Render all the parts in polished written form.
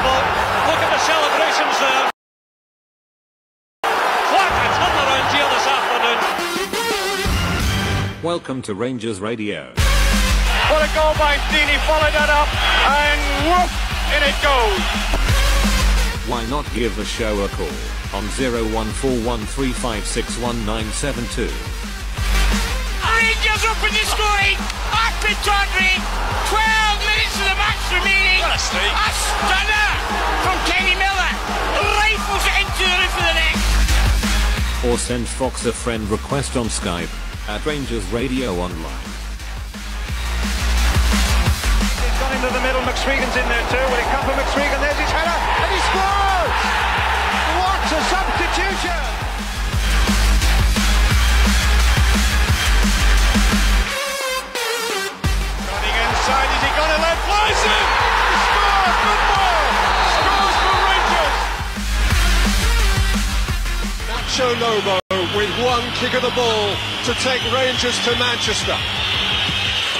unbelievable. Look at the celebrations there. What a turnaround here this afternoon. Welcome to Rangers Radio. What a goal by Steenie, followed that up, and whoop, in it goes. Why not give the show a call on 01413561972. Rangers open the scoring. Up in Tawdry. 12 minutes of the match remaining. What a strike. A stunner from Kenny Miller. Rifles it into the roof of the net. Or send Fox a friend request on Skype at RangersRadio.online. He's gone into the middle, McSwegan's in there too. Will he come for McSwegan? There's his header, and he scores! What a substitution! Running inside, is he going to let flies in? He scores! Good ball! Scores for Rangers! Nacho Lobo with one kick of the ball to take Rangers to Manchester.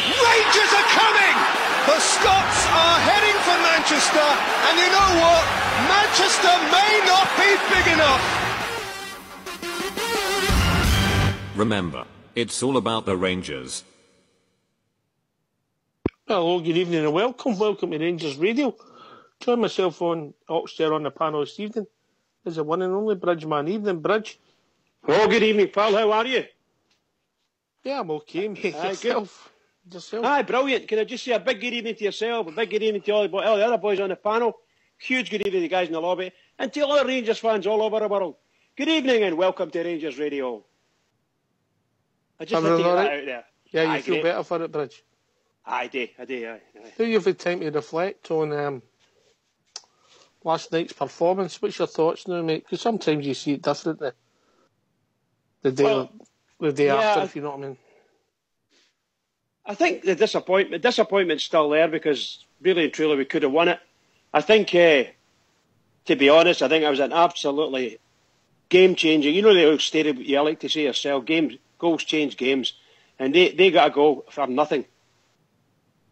Rangers are coming! The Scots are heading for Manchester, and you know what? Manchester may not be big enough. Remember, it's all about the Rangers. Hello, good evening and welcome. Welcome to Rangers Radio. Join myself on Oxter on the panel this evening. Is the one and only Bridgeman. Evening, Bridge. Oh, good evening, pal. How are you? Yeah, I'm okay, mate. Aye, Yourself? Aye, brilliant. Can I just say a big good evening to yourself, a big good evening to all the other boys on the panel, huge good evening to the guys in the lobby, and to other Rangers fans all over the world. Good evening and welcome to Rangers Radio. I just had to get that out there. Yeah, aye, you feel great. better for it, Bridge? I do, aye. Do you have the time to reflect on last night's performance? What's your thoughts now, mate? Because sometimes you see it differently. The day after, if you know what I mean. I think the disappointment's still there because really and truly we could have won it. I think, to be honest, I think it was an absolutely game-changing. You know the old statement you like to say yourself, goals change games, and they got a goal for nothing.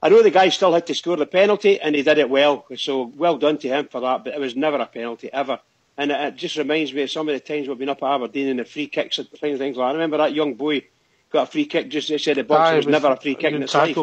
I know the guy still had to score the penalty, and he did it well, so well done to him for that, but it was never a penalty, ever. And it just reminds me of some of the times we've been up at Aberdeen and the free kicks and things like that. I remember that young boy got a free kick just outside the box. It was never a free kick in its life.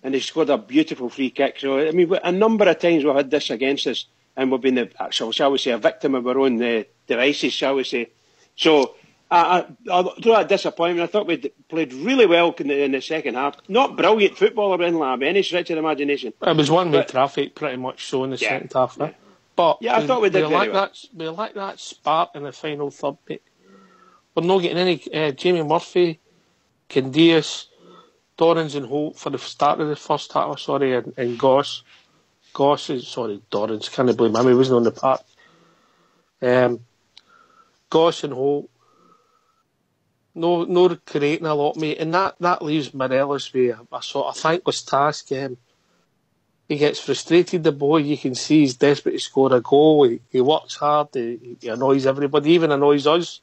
And he scored a beautiful free kick. So, I mean, a number of times we've had this against us, and we've been, shall we say, a victim of our own devices, shall we say. So, through that disappointment, I thought we played really well in the second half. Not brilliant football or anything like that, any stretch of the imagination. It was one-way traffic pretty much so in the second half. Yeah. But I thought we did very well. We lacked that spark in the final third, mate. We're not getting any Jamie Murphy, Candias, Dorrans and Holt for the start of the first half, and Goss. Dorrans, can't blame him, he wasn't on the park. Goss and Holt, no creating a lot, mate, and that leaves Morelos with a sort of thankless task. He gets frustrated, the boy, you can see he's desperate to score a goal, he works hard, he annoys everybody, even annoys us.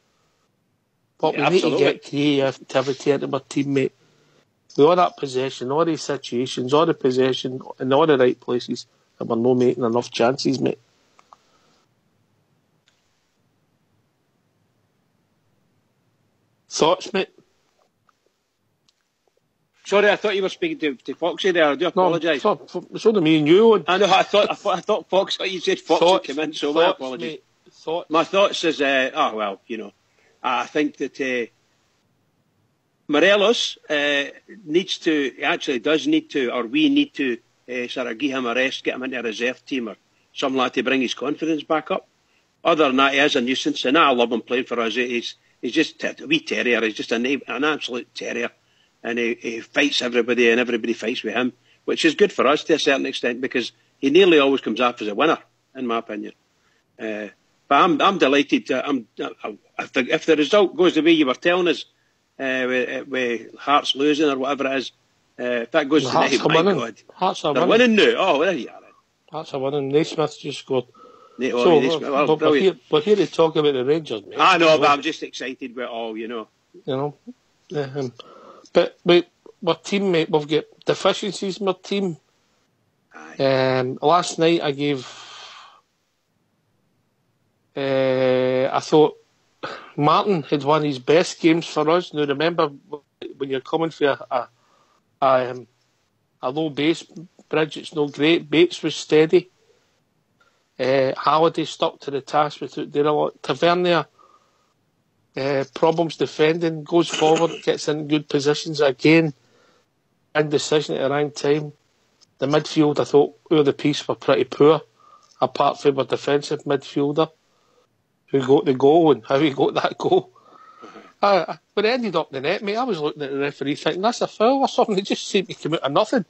But we need to get creativity into our team, mate. With all that possession, all these situations, all the possession in all the right places, and we're not making enough chances, mate. Thoughts, mate? Sorry, I thought you were speaking to Foxy there. I do apologise. No, it's only me and you. I know. I thought Fox. You said Fox would come in, so my apologies. My thoughts is, I think that Morelos we need to sort of give him a rest, get him into a reserve team or something like that to bring his confidence back up. Other than that, he is a nuisance, and I love him playing for us. He's just a wee terrier. He's just an absolute terrier. And he fights everybody, and everybody fights with him, which is good for us to a certain extent because he nearly always comes off as a winner, in my opinion. But I'm delighted. If the result goes the way you were telling us, with Hearts losing or whatever it is, if that goes to the my God, Hearts are winning now. Oh, there you are. Hearts are winning. Naismith just scored. We're here to talk about the Rangers, mate. I know, but I'm just excited with all, you know. But our team, mate, we've got deficiencies in our team. Aye. Last night I thought Martin had one of his best games for us. Now remember, when you're coming for a low base bridge, it's no great. Bates was steady. Halliday stuck to the task without doing a lot. Tavernier, problems defending, goes forward, gets in good positions again. Indecision at the wrong time. The midfield, I thought, the piece were pretty poor, apart from our defensive midfielder, who got the goal and how he got that goal. But it ended up in the net, mate. I was looking at the referee thinking, that's a foul or something. It just seemed to come out of nothing.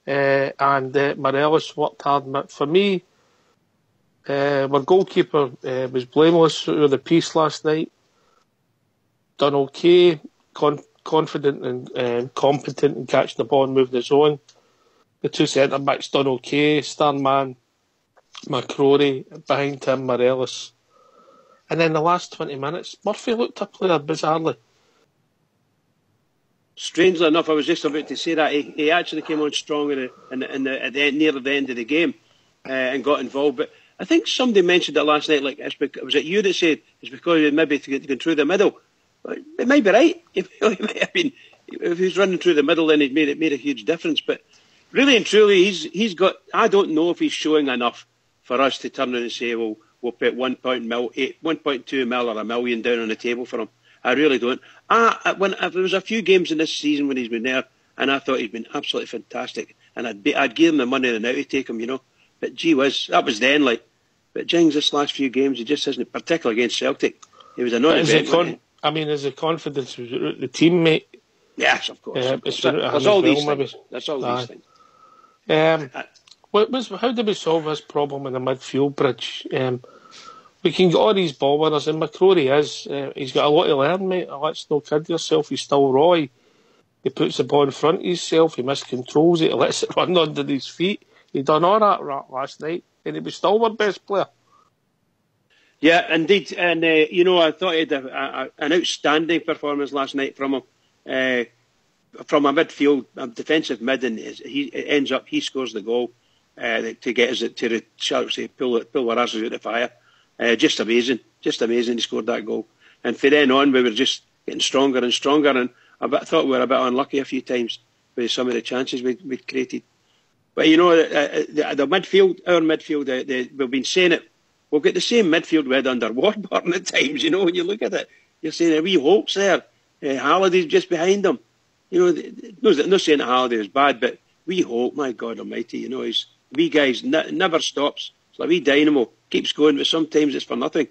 And Morelos worked hard. For me, our goalkeeper was blameless through the piece last night. Done okay, confident and competent in catching the ball and moving his own. The two centre-backs done okay. Starman, McCrory, behind him, Morelos. And then the last 20 minutes, Murphy looked a player bizarrely. Strangely enough, I was just about to say that he actually came on strong near the end of the game and got involved. But I think somebody mentioned it last night. Like, was it you that said it's because he maybe to get through the middle? It might be right. It might have been, if he's running through the middle, then it made a huge difference. But really and truly, he's got. I don't know if he's showing enough for us to turn around and say, well, we'll put 1.2 mil or $1 million down on the table for him. I really don't. There was a few games in this season when he's been there, and I thought he'd been absolutely fantastic, and I'd give him the money now to take him, you know. But gee whiz, that was then, like. But Jings, this last few games, he just isn't, particularly against Celtic. He was a non-event. Is the confidence the teammate? Yes, of course. There's all these things. That's all these things. How do we solve this problem in the midfield bridge? We can get all these ball winners, and McCrory he's got a lot to learn, mate. Let's not kid yourself. He's still raw. He puts the ball in front of himself. He miscontrols it. He lets it run under his feet. He done all that last night, and he was still our best player. Yeah, indeed. And, I thought he had an outstanding performance last night from him. From a midfield, a defensive mid, and he scores the goal to get us to pull our asses out of the fire. Just amazing. He scored that goal. And from then on, we were just getting stronger and stronger. And I thought we were a bit unlucky a few times with some of the chances we'd created. But, the midfield, our midfield, we've been saying it. We've got the same midfield we had under Warburton at times, when you look at it. You're saying a wee Holt's there. Halliday's just behind him. Not saying that Halliday is bad, but wee Holt, my God almighty, his wee guys never stops. It's like a wee dynamo. Keeps going, but sometimes it's for nothing.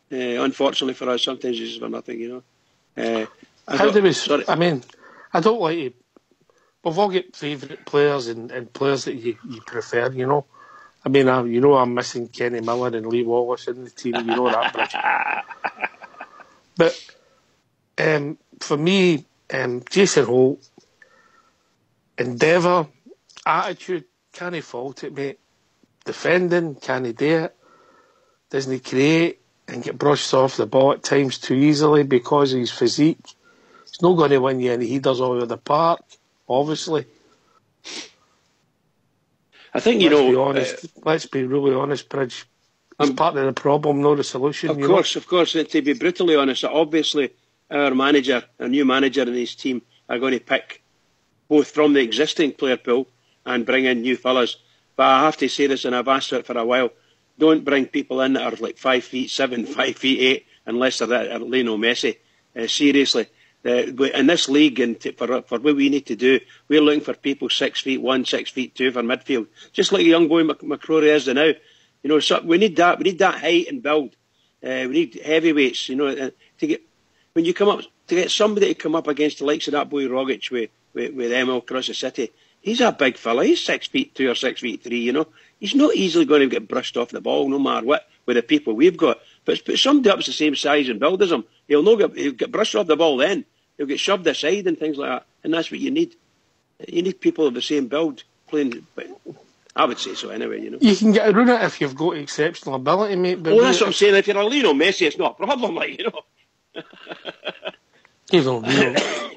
Unfortunately for us, sometimes it's for nothing, I don't like to... We've all got favourite players and players that you prefer, I'm missing Kenny Miller and Lee Wallace in the team, that, Bridge. But for me, Jason Holt, endeavour, attitude, can't he fault it, mate. Defending, can't he do it. Doesn't he create and get brushed off the ball at times too easily because of his physique. He's not going to win you any headers all over the park, obviously. I think, let's be really honest, Bridge. He's part of the problem, not the solution. Of course. And to be brutally honest, obviously our new manager and his team are going to pick both from the existing player pool and bring in new fellas. But I have to say this, and I've asked it for a while, don't bring people in that are like 5'7", 5'8", unless they're Lionel Messi. Seriously. In this league, and for what we need to do, we're looking for people 6'1", 6'2" for midfield, just like the young boy McCrory is now. So we need that. We need that height and build. We need heavyweights. To get somebody to come up against the likes of that boy Rogic with Emil across the city. He's a big fella. He's 6'2" or 6'3". He's not easily going to get brushed off the ball, no matter what, with the people we've got. But put somebody up the same size and build as him, he'll get brushed off the ball then. He'll get shoved aside and things like that. And that's what you need. You need people of the same build playing. I would say so anyway, You can get around it if you've got exceptional ability, mate. But that's what I'm saying. If you're a Lionel Messi, it's not a problem, Even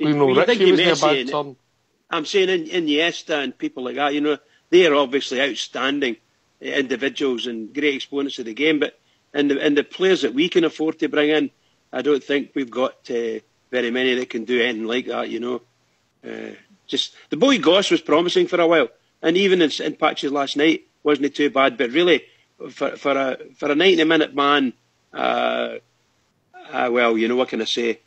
Lionel Richie was in a bad turn. I'm saying Iniesta and people like that, they are obviously outstanding individuals and great exponents of the game. But in the players that we can afford to bring in, I don't think we've got very many that can do anything like that. Just the boy Goss was promising for a while, and even in patches last night wasn't too bad. But really, for a 90-minute man, well, what can I say?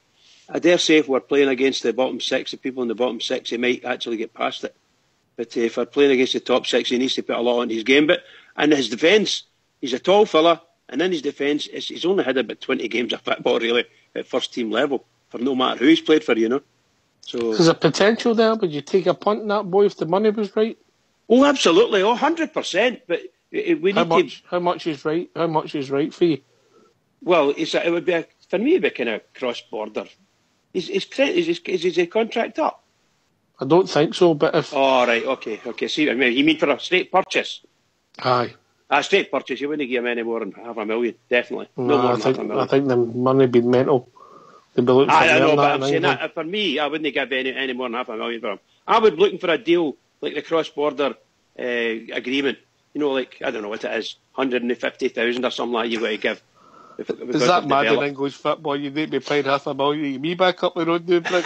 I dare say if we're playing against the bottom six, the people in the bottom six, he might actually get past it. But if we're playing against the top six, he needs to put a lot into his game. But in his defence, he's a tall fella, and in his defence, he's only had about 20 games of football, really, at first-team level, for no matter who he's played for, So there's a potential there. Would you take a punt on that boy if the money was right? Oh, absolutely. 100%. But we need How much is right? How much is right for you? Well, it would be for me, it'd be kind of cross-border. Is his contract up? I don't think so, but if... Oh, right, okay. See, I mean, you mean for a straight purchase? Aye. A straight purchase, you wouldn't give him any more than $500,000, definitely. No more than $500,000. I think the money would be mental. They'd be looking for I know, but I'm that saying that, for me, I wouldn't give any more than $500,000 for him. I would be looking for a deal like the cross-border agreement. Like, I don't know what it is, 150,000 or something like you got to give. Is that mad in English football? You need to be paying $500,000. Me back up the road doing things.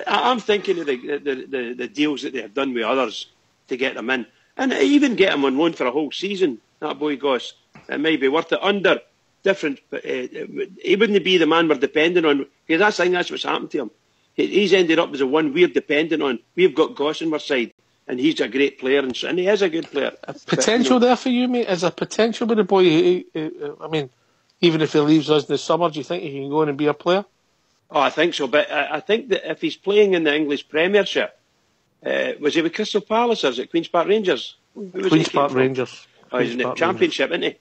I'm thinking of the deals that they have done with others to get them in, and even get him on loan for a whole season. That boy Goss, it may be worth it under different. He wouldn't be the man we're depending on, because that's what's happened to him. He's ended up as the one we're dependent on. We've got Goss on our side, and he's a great player, and he is a good player. Potential there for you, mate? Is there potential with the boy? I mean, even if he leaves us in the summer, do you think he can go in and be a player? Oh, I think so, but I think that if he's playing in the English Premiership, was he with Crystal Palace or is it Queen's Park Rangers? Queen's Park Rangers. Oh, he's in the Championship, isn't he?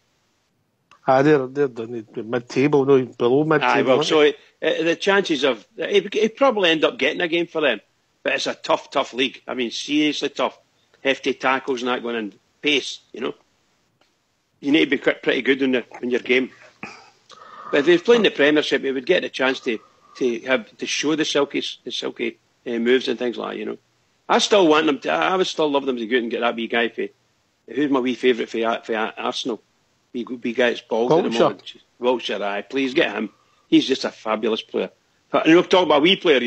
They're the mid-table, no, below mid-table. Well, so the chances of... He'd probably end up getting a game for them, but it's a tough league. I mean, seriously tough. Hefty tackles and that going in. Pace, You need to be pretty good in your game. But if he was playing the Premiership, he would get a chance to show the silky moves and things like that, I still want them to. I would still love them to go out and get that wee guy for. Who's my wee favourite for Arsenal? Wee guy that's bald at the moment. Wiltshire, aye. Please get him. He's just a fabulous player. And we're talking about a wee player,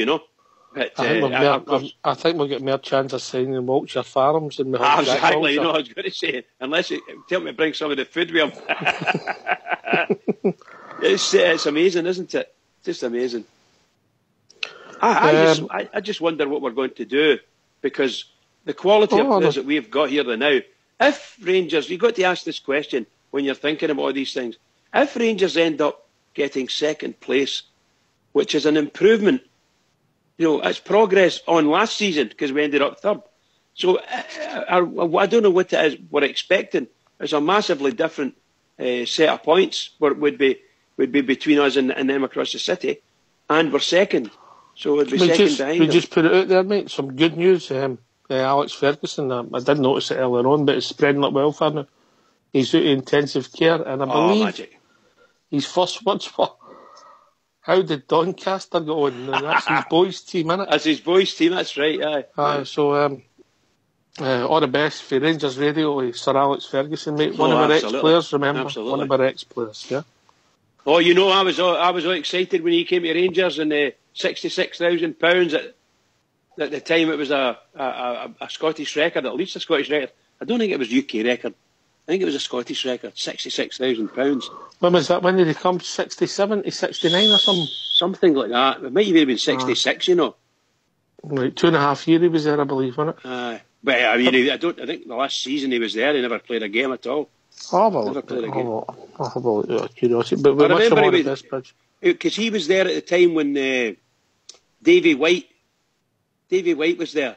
But, I think we'll get more chance of signing Wiltshire Farms than we have. Exactly. I was going to say, unless you tell me to bring some of the food with him. It's amazing, isn't it? Just amazing. I just wonder what we're going to do, because the quality of players that we've got here now. If Rangers, you've got to ask this question when you're thinking about all these things. If Rangers end up getting second place, which is an improvement, it's progress on last season because we ended up third. So I don't know what it is we're expecting. It's a massively different set of points would be between us and them across the city, and we're second. So it'd be second behind them. We just put it out there, mate. Some good news. Alex Ferguson, I did notice it earlier on, but it's spreading up well for him. He's out of intensive care, and I believe magic. His first words were, "How did Doncaster go on?" And that's his boys' team, isn't it? That's his boys' team, that's right, aye. So, all the best for Rangers Radio, Sir Alex Ferguson, mate. One of our ex-players, remember? Absolutely. One of our ex-players, yeah. Oh, I was all excited when he came to Rangers, and £66,000 at the time it was a Scottish record, at least a Scottish record. I don't think it was UK record. I think it was a Scottish record, £66,000. When was that? When did he come? 67 to 69 or something? Something like that. It might even have been 66, Right, 2.5 years he was there, I believe, wasn't it? Aye. But I mean, I think the last season he was there, he never played a game at all. I'll have a little curiosity. But we must have won this pitch. Because he was there at the time when Davy White was there,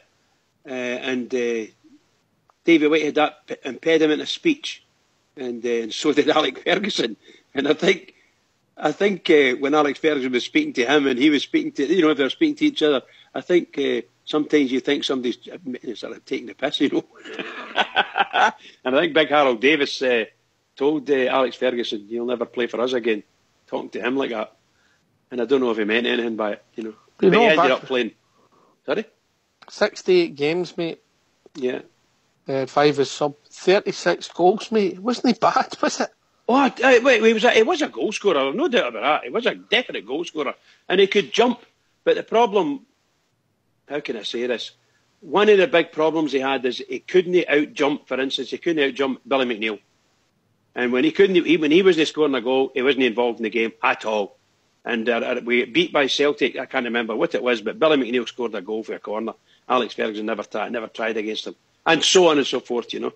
and Davy White had that impediment of speech, and so did Alex Ferguson. And I think when Alex Ferguson was speaking to him, and he was speaking to, if they were speaking to each other, I think sometimes you think somebody's sort of taking the piss, And I think Big Harold Davis told Alex Ferguson, "You'll never play for us again," talking to him like that. And I don't know if he meant anything by it, But he ended up playing. Sorry? 68 games, mate. Yeah. 5 as sub. 36 goals, mate. Wasn't he bad, was it? Oh, wait, he was a goal scorer, no doubt about that. He was a definite goal scorer. And he could jump. But the problem, how can I say this? One of the big problems he had is he couldn't out-jump, for instance, he couldn't out-jump Billy McNeil. And when he wasn't scoring a goal, he wasn't involved in the game at all. And we beat by Celtic, I can't remember what it was, but Billy McNeil scored a goal for a corner. Alex Ferguson never tried against him. And so on and so forth, you know.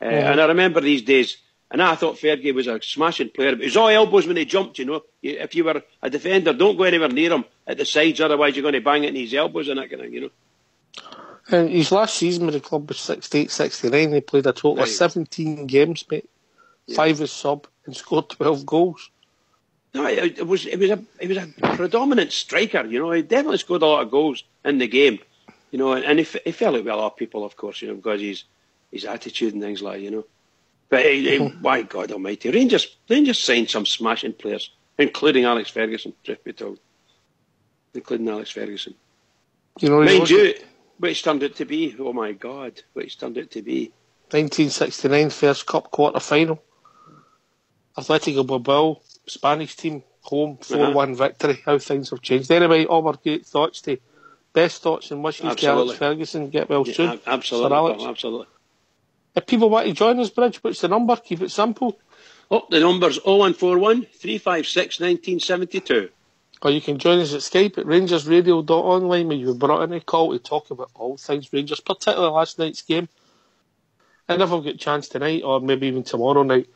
And I remember these days, and I thought Fergie was a smashing player, but it was all elbows when he jumped, you know. If you were a defender, don't go anywhere near him at the sides, otherwise you're going to bang it in his elbows and that kind of, you know. And his last season with the club was 68-69. He played a total of 17 games, mate. 5 as sub, and scored 12 goals. No, he was a predominant striker, you know. He definitely scored a lot of goals in the game, you know. And he fell out with a lot of people, of course, you know, because his attitude and things like that, you know. But my God Almighty, Rangers signed some smashing players, including Alex Ferguson. Truth be told, including Alex Ferguson. You know, mind you, what he's turned out to be. Oh my God, what he's turned out to be. 1969 first cup quarter final. Atletico Bilbao, Spanish team, home 4-1 victory. How things have changed. Anyway, all our great thoughts to best thoughts and wishes to Alex Ferguson. Get well soon. Absolutely, Alex. absolutely. If people want to join us, Bridge, what's the number? Keep it simple. Oh, the number's 0141 356 1972. Or you can join us at Skype at RangersRadio.online, where you've brought in a call to talk about all things Rangers, particularly last night's game. And if I've got a chance tonight, or maybe even tomorrow night,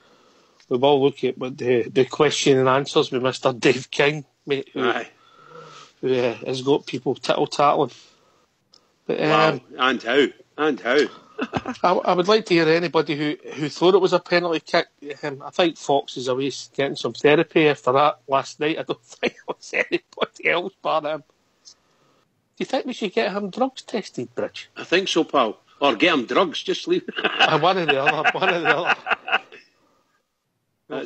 we will look at the question and answers with Mr. Dave King, mate, who has got people tittle-tattling. But, wow, and how? I would like to hear anybody who thought it was a penalty kick. I think Fox is away getting some therapy after that last night. I don't think it was anybody else but him. Do you think we should get him drugs tested, Bridge? I think so, pal. Or get him drugs, just leave. One or the other.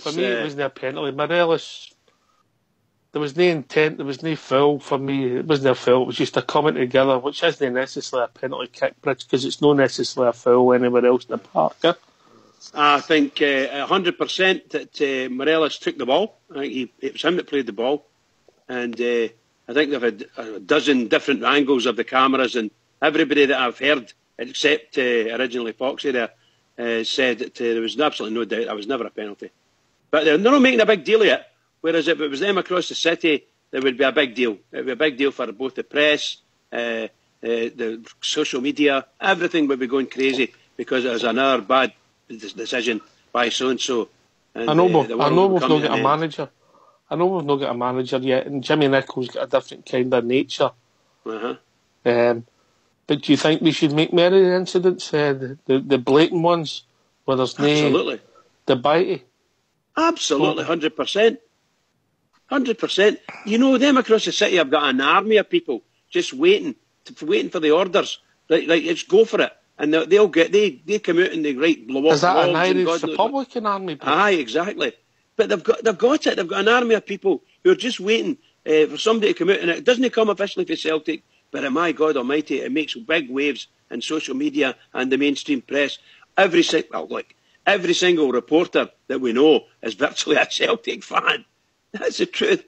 For me, it wasn't a penalty. Morelos, there was no intent, there was no foul. For me, it wasn't a foul, it was just a coming together, which isn't necessarily a penalty kick, Bridge, because it's not necessarily a foul anywhere else in the park. I think 100% that Morelos took the ball. I think it was him that played the ball. And I think they've had a dozen different angles of the cameras, and everybody that I've heard, except originally Foxy there, said that there was absolutely no doubt that was never a penalty. But they're not making a big deal of it. Whereas if it was them across the city, there would be a big deal. It would be a big deal for both the press, the social media. Everything would be going crazy because it was another bad decision by so-and-so. I know we've not got a manager. I know we've not got a manager yet, and Jimmy Nicholl's got a different kind of nature. Uh-huh. But do you think we should make more of the incidents, the blatant ones, where there's no debate? Absolutely, 100%. 100%. You know, them across the city have got an army of people just waiting for the orders. Like let's go for it. And they come out and they blow up. Is that an Irish Republican army? Aye, exactly. But they've got it. They've got an army of people who are just waiting for somebody to come out. And it doesn't come officially for Celtic, but my God Almighty, it makes big waves in social media and the mainstream press. Every single reporter that we know is virtually a Celtic fan. That's the truth.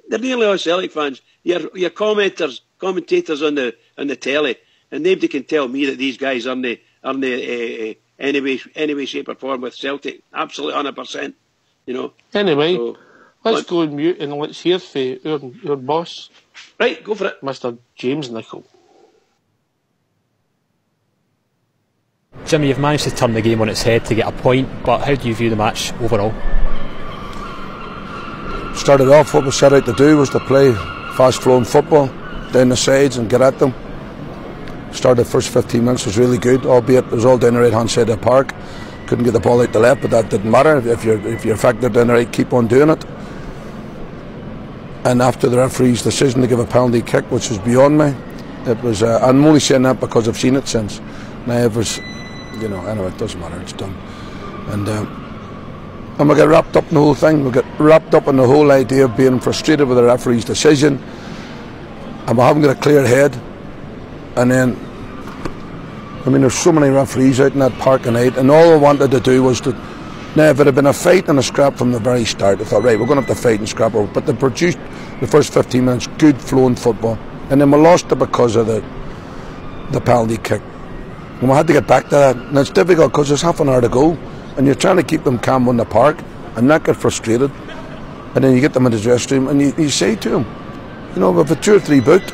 They're nearly all Celtic fans. Your commentators on the telly, and nobody can tell me that these guys aren't any way, shape or form with Celtic. Absolutely 100%. You know. Anyway, so, let's go on mute and let's hear from your boss. Right, go for it, Mr. James Nicholl. Jimmy, you've managed to turn the game on its head to get a point, but how do you view the match overall? Started off, what we set out to do was to play fast-flowing football down the sides and get at them. Started the first 15 minutes was really good, albeit it was all down the right-hand side of the park. Couldn't get the ball out the left, but that didn't matter. If you're effective down the right, keep on doing it. And after the referee's decision to give a penalty kick, which was beyond me, it was. I'm only saying that because I've seen it since. Now it was, anyway, it doesn't matter. It's done. And we get wrapped up in the whole thing. We get wrapped up in the whole idea of being frustrated with the referee's decision, and we haven't got a clear head. And then I mean, there's so many referees out in that park tonight, and all I wanted to do was to. Now, if it had been a fight and a scrap from the very start, I thought, right, we're going to have to fight and scrap, but they produced the first 15 minutes good flowing football, and then we lost it because of the penalty kick. And we had to get back to that, and it's difficult because there's half an hour to go, and you're trying to keep them calm on the park and not get frustrated, and then you get them in the dressing room and you say to them, you know, if a 2 or 3 booked,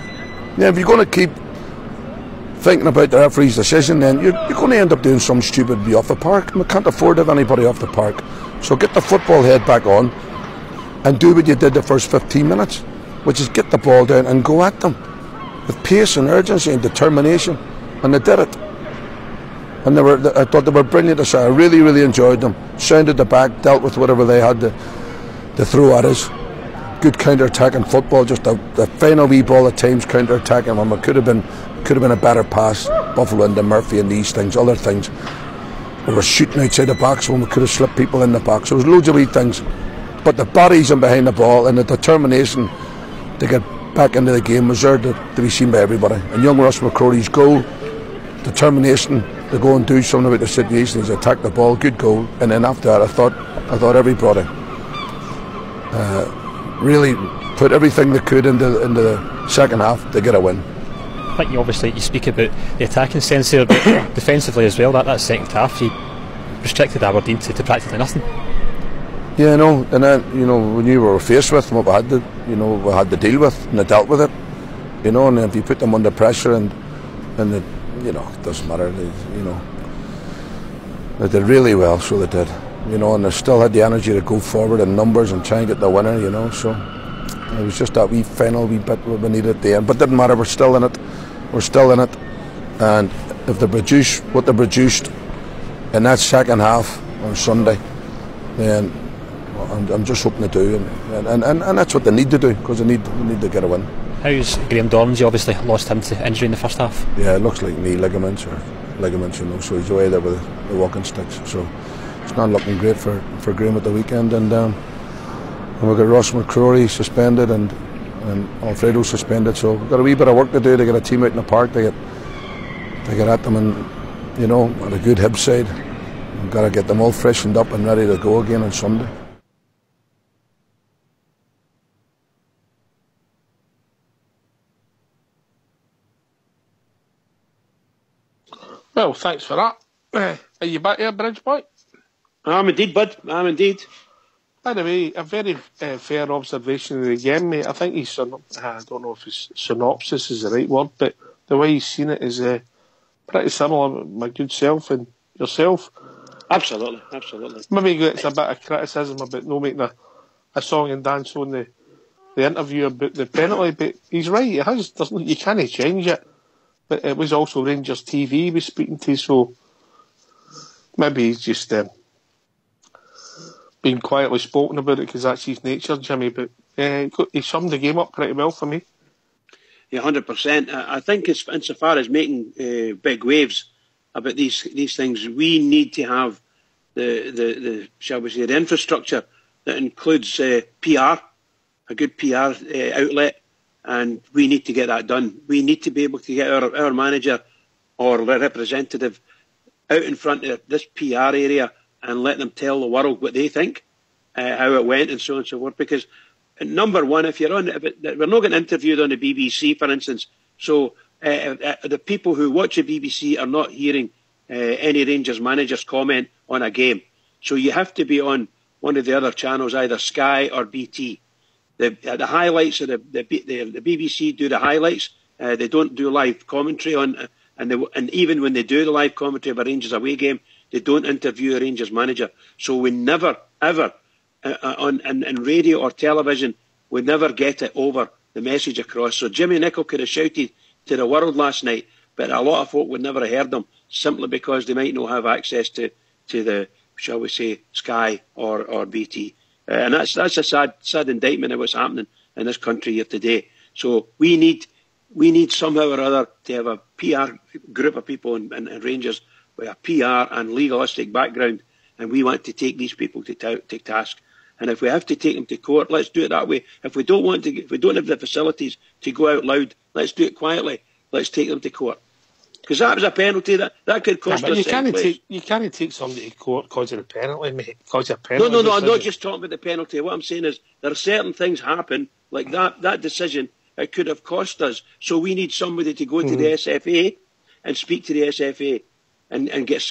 yeah, if you're going to keep thinking about the referee's decision, then you're going to end up doing some stupid be off the park, and we can't afford to have anybody off the park. So get the football head back on and do what you did the first 15 minutes, which is get the ball down and go at them with pace and urgency and determination, and they did it. And I thought they were brilliant. I really, really enjoyed them. Sounded the back, dealt with whatever they had to throw at us. Good counter-attacking football, just the final wee ball at times counter-attacking when it could have been a better pass. Buffalo into Murphy and these things, other things. We were shooting outside the box when we could have slipped people in the box. There was loads of wee things. But the bodies and behind the ball and the determination to get back into the game was there to be seen by everybody. And young Ross McCrory's goal, determination to go and do something about the situation. He's attacked the ball, good goal. And then after that, I thought everybody really put everything they could into the second half to get a win. I think you speak about the attacking sense there, but defensively as well. That second half, you restricted Aberdeen to practically nothing. Yeah, I know, and then when you were faced with what we had to deal with, and they dealt with it. And if you put them under pressure and it doesn't matter. They did really well, so they did. And they still had the energy to go forward in numbers and try and get the winner. So it was just that wee final wee bit we needed at the end, but it didn't matter. We're still in it. And if they produce what they produced in that second half on Sunday, then I'm just hoping to do, and that's what they need to do, because they need to get a win. How's Graham Dorns? You obviously lost him to injury in the first half. Yeah, it looks like knee ligaments, so he's away there with the walking sticks. So it's not looking great for Graham at the weekend. And we've got Ross McCrory suspended and Alfredo suspended. So we've got a wee bit of work to do to get a team out in the park to get at them, and at a good Hibs side. We've got to get them all freshened up and ready to go again on Sunday. Well, thanks for that. Are you back here, Bridge Boy? I'm indeed, bud. I'm indeed. By the way, a very fair observation of the game, mate. I think I don't know if his synopsis is the right word, but the way he's seen it is pretty similar, my good self and yourself. Absolutely. Maybe he gets a bit of criticism about no making a song and dance on the interview about the penalty, but he's right, it has. You can't change it. But it was also Rangers TV he was speaking to, so maybe he's just been quietly spoken about it because that's his nature, Jimmy. But he summed the game up pretty well for me. Yeah, 100%. I think insofar as making big waves about these things, we need to have the shall we say, the infrastructure that includes PR, a good PR outlet. And we need to get that done. We need to be able to get our manager or representative out in front of this PR area and let them tell the world what they think, how it went, and so on and so forth. Because, number one, if you're on, we're not getting interviewed on the BBC, for instance. So the people who watch the BBC are not hearing any Rangers managers comment on a game. So you have to be on one of the other channels, either Sky or BT. The highlights of the BBC do the highlights. They don't do live commentary on, and even when they do the live commentary of a Rangers away game, they don't interview a Rangers manager. So we never ever on radio or television, we never get it over the message across. So Jimmy Nicholl could have shouted to the world last night, but a lot of folk would never have heard them simply because they might not have access to the, shall we say, Sky or BT. And that's a sad indictment of what's happening in this country here today. So we need somehow or other to have a PR group of people in Rangers with a PR and legalistic background, and we want to take these people to task. And if we have to take them to court, let's do it that way. If we don't have the facilities to go out loud, let's do it quietly. Let's take them to court. Because that was a penalty that could cost us. You can't take somebody to court because of the penalty, mate. Because of a penalty. No. I'm not just talking about the penalty. What I'm saying is there are certain things happen like that decision. It could have cost us. So we need somebody to go to the SFA and speak to the SFA and get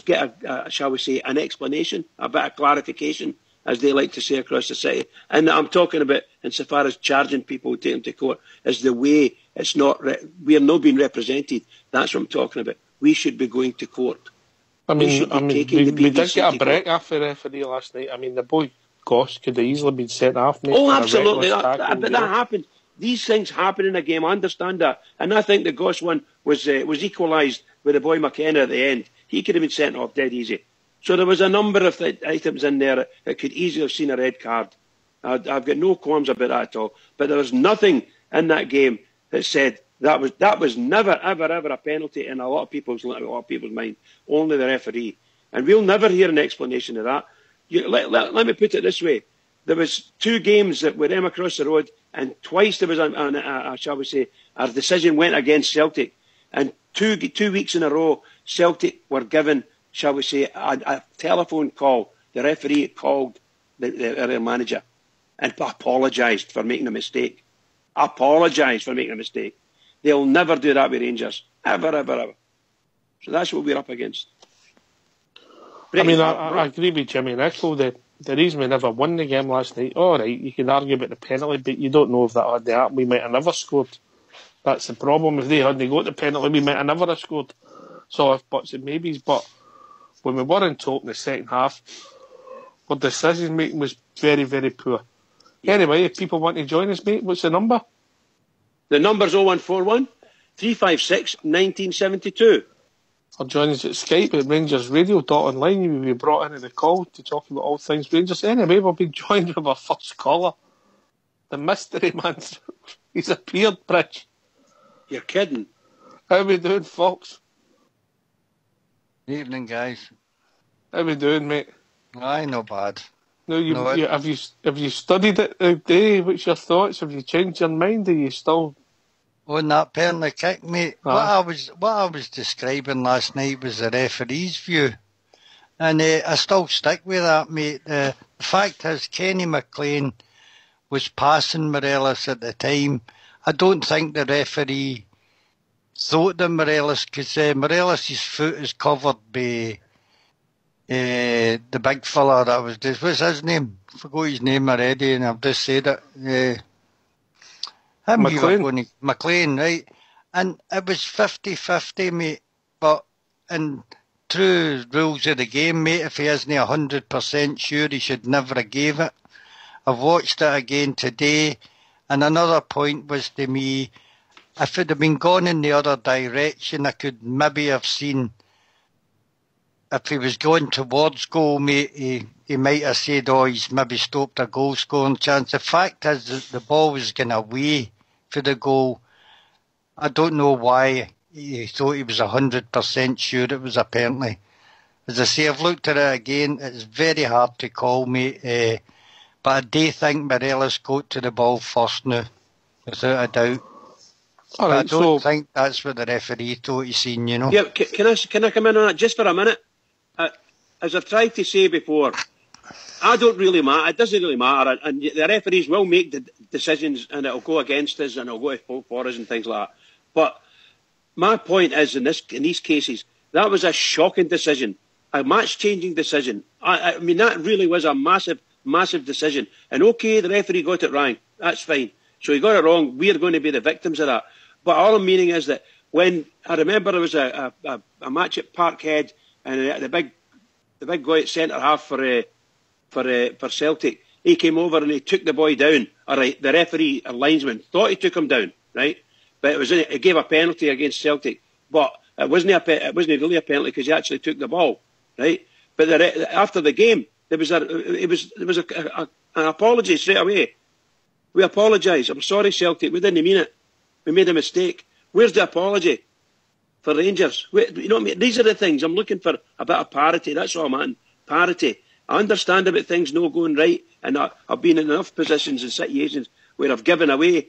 shall we say, an explanation, a bit of clarification, as they like to say across the city. And I'm talking about, insofar as charging people to take them to court, is the way it's not. We are not being represented. That's what I'm talking about. We should be going to court. We did get a break after the referee last night. I mean, the boy Goss could have easily been sent off, mate. Oh, absolutely. But that happened. These things happen in a game. I understand that. And I think the Goss one was equalised with the boy McKenna at the end. He could have been sent off dead easy. So there was a number of items in there that could easily have seen a red card. I've got no qualms about that at all. But there was nothing in that game that said that was never, ever, ever a penalty in a lot of people's mind. Only the referee. And we'll never hear an explanation of that. Let me put it this way. There was 2 games that were them across the road, and twice there was shall we say, our decision went against Celtic. And 2 weeks in a row, Celtic were given, shall we say, a telephone call. The referee called their manager and apologised for making a mistake. Apologised for making a mistake. They'll never do that with Rangers. Ever, ever, ever. So that's what we're up against. I agree with Jimmy Nicholl. The reason we never won the game last night, all right, you can argue about the penalty, but you don't know if that had happened. We might have never scored. That's the problem. If they hadn't got the penalty, we might have never have scored. So if buts and maybes. But when we were in top in the second half, our decision making was very, very poor. Anyway, if people want to join us, mate, what's the number? The number's 0141 356 1972. Or join us at Skype at RangersRadio.online. You will be brought into the call to talk about all things Rangers. Anyway, we'll be joined with our first caller. The mystery man. He's appeared, Bridge. You're kidding. How we doing, Fox? Evening, guys. How we doing, mate? Aye, not bad. Have you studied it today? What's your thoughts? Have you changed your mind? Are you still on that penalty kick, mate? What I was describing last night was the referee's view, and I still stick with that, mate. The fact is, Kenny McLean was passing Morelos at the time. I don't think the referee thought that Morelos, because Morelos' foot is covered by the big fella that was just, what's his name? I forgot his name already, and I've just said it. McLean, right? And it was 50-50, mate. But in true rules of the game, mate, if he isn't 100% sure, he should never have gave it. I've watched it again today, and another point was to me, if it had been gone in the other direction, I could maybe have seen, if he was going towards goal, mate, he might have said, he's maybe stopped a goal scoring chance. The fact is that the ball was going away for the goal. I don't know why he thought he was 100% sure it was a penalty. As I say, I've looked at it again. It's very hard to call, mate. But I do think Morelos got to the ball first now, without a doubt. All right, I don't think that's what the referee thought he seen, you know. Yeah, can I come in on that just for a minute? As I've tried to say before, I don't really matter. It doesn't really matter, and the referees will make the decisions, and it'll go against us, and it'll go for us, and things like that. But my point is, in these cases, that was a shocking decision, a match-changing decision. I mean, that really was a massive, massive decision. And okay, the referee got it wrong. That's fine. So he got it wrong. We're going to be the victims of that. But all I'm meaning is that when I remember there was a match at Parkhead, and the big guy at centre half for Celtic, he came over and he took the boy down. All right, the referee, a linesman, thought he took him down, right? But it gave a penalty against Celtic, but it wasn't really a penalty because he actually took the ball, right? But after the game, there was an apology straight away. We apologise. I'm sorry, Celtic. We didn't mean it. We made a mistake. Where's the apology for Rangers? You know what I mean? These are the things. I'm looking for a bit of parity. That's all I'm at. Parity. I understand about things not going right, and I've been in enough positions and situations where I've given away,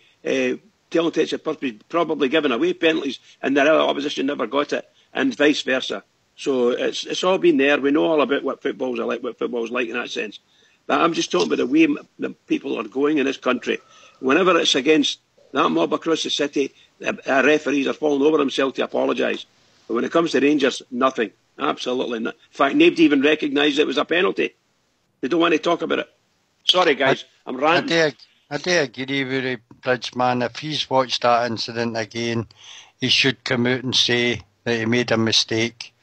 probably given away penalties, and the opposition never got it. and vice versa. So it's all been there. We know all about what football's like in that sense. But I'm just talking about the way the people are going in this country. Whenever it's against that mob across the city, our referees are falling over themselves to apologise. But when it comes to Rangers, nothing. Absolutely not. In fact, nobody even recognised it was a penalty. They don't want to talk about it. Sorry, guys, I'm ranting. I do agree with you, Bridgeman. If he's watched that incident again, he should come out and say that he made a mistake.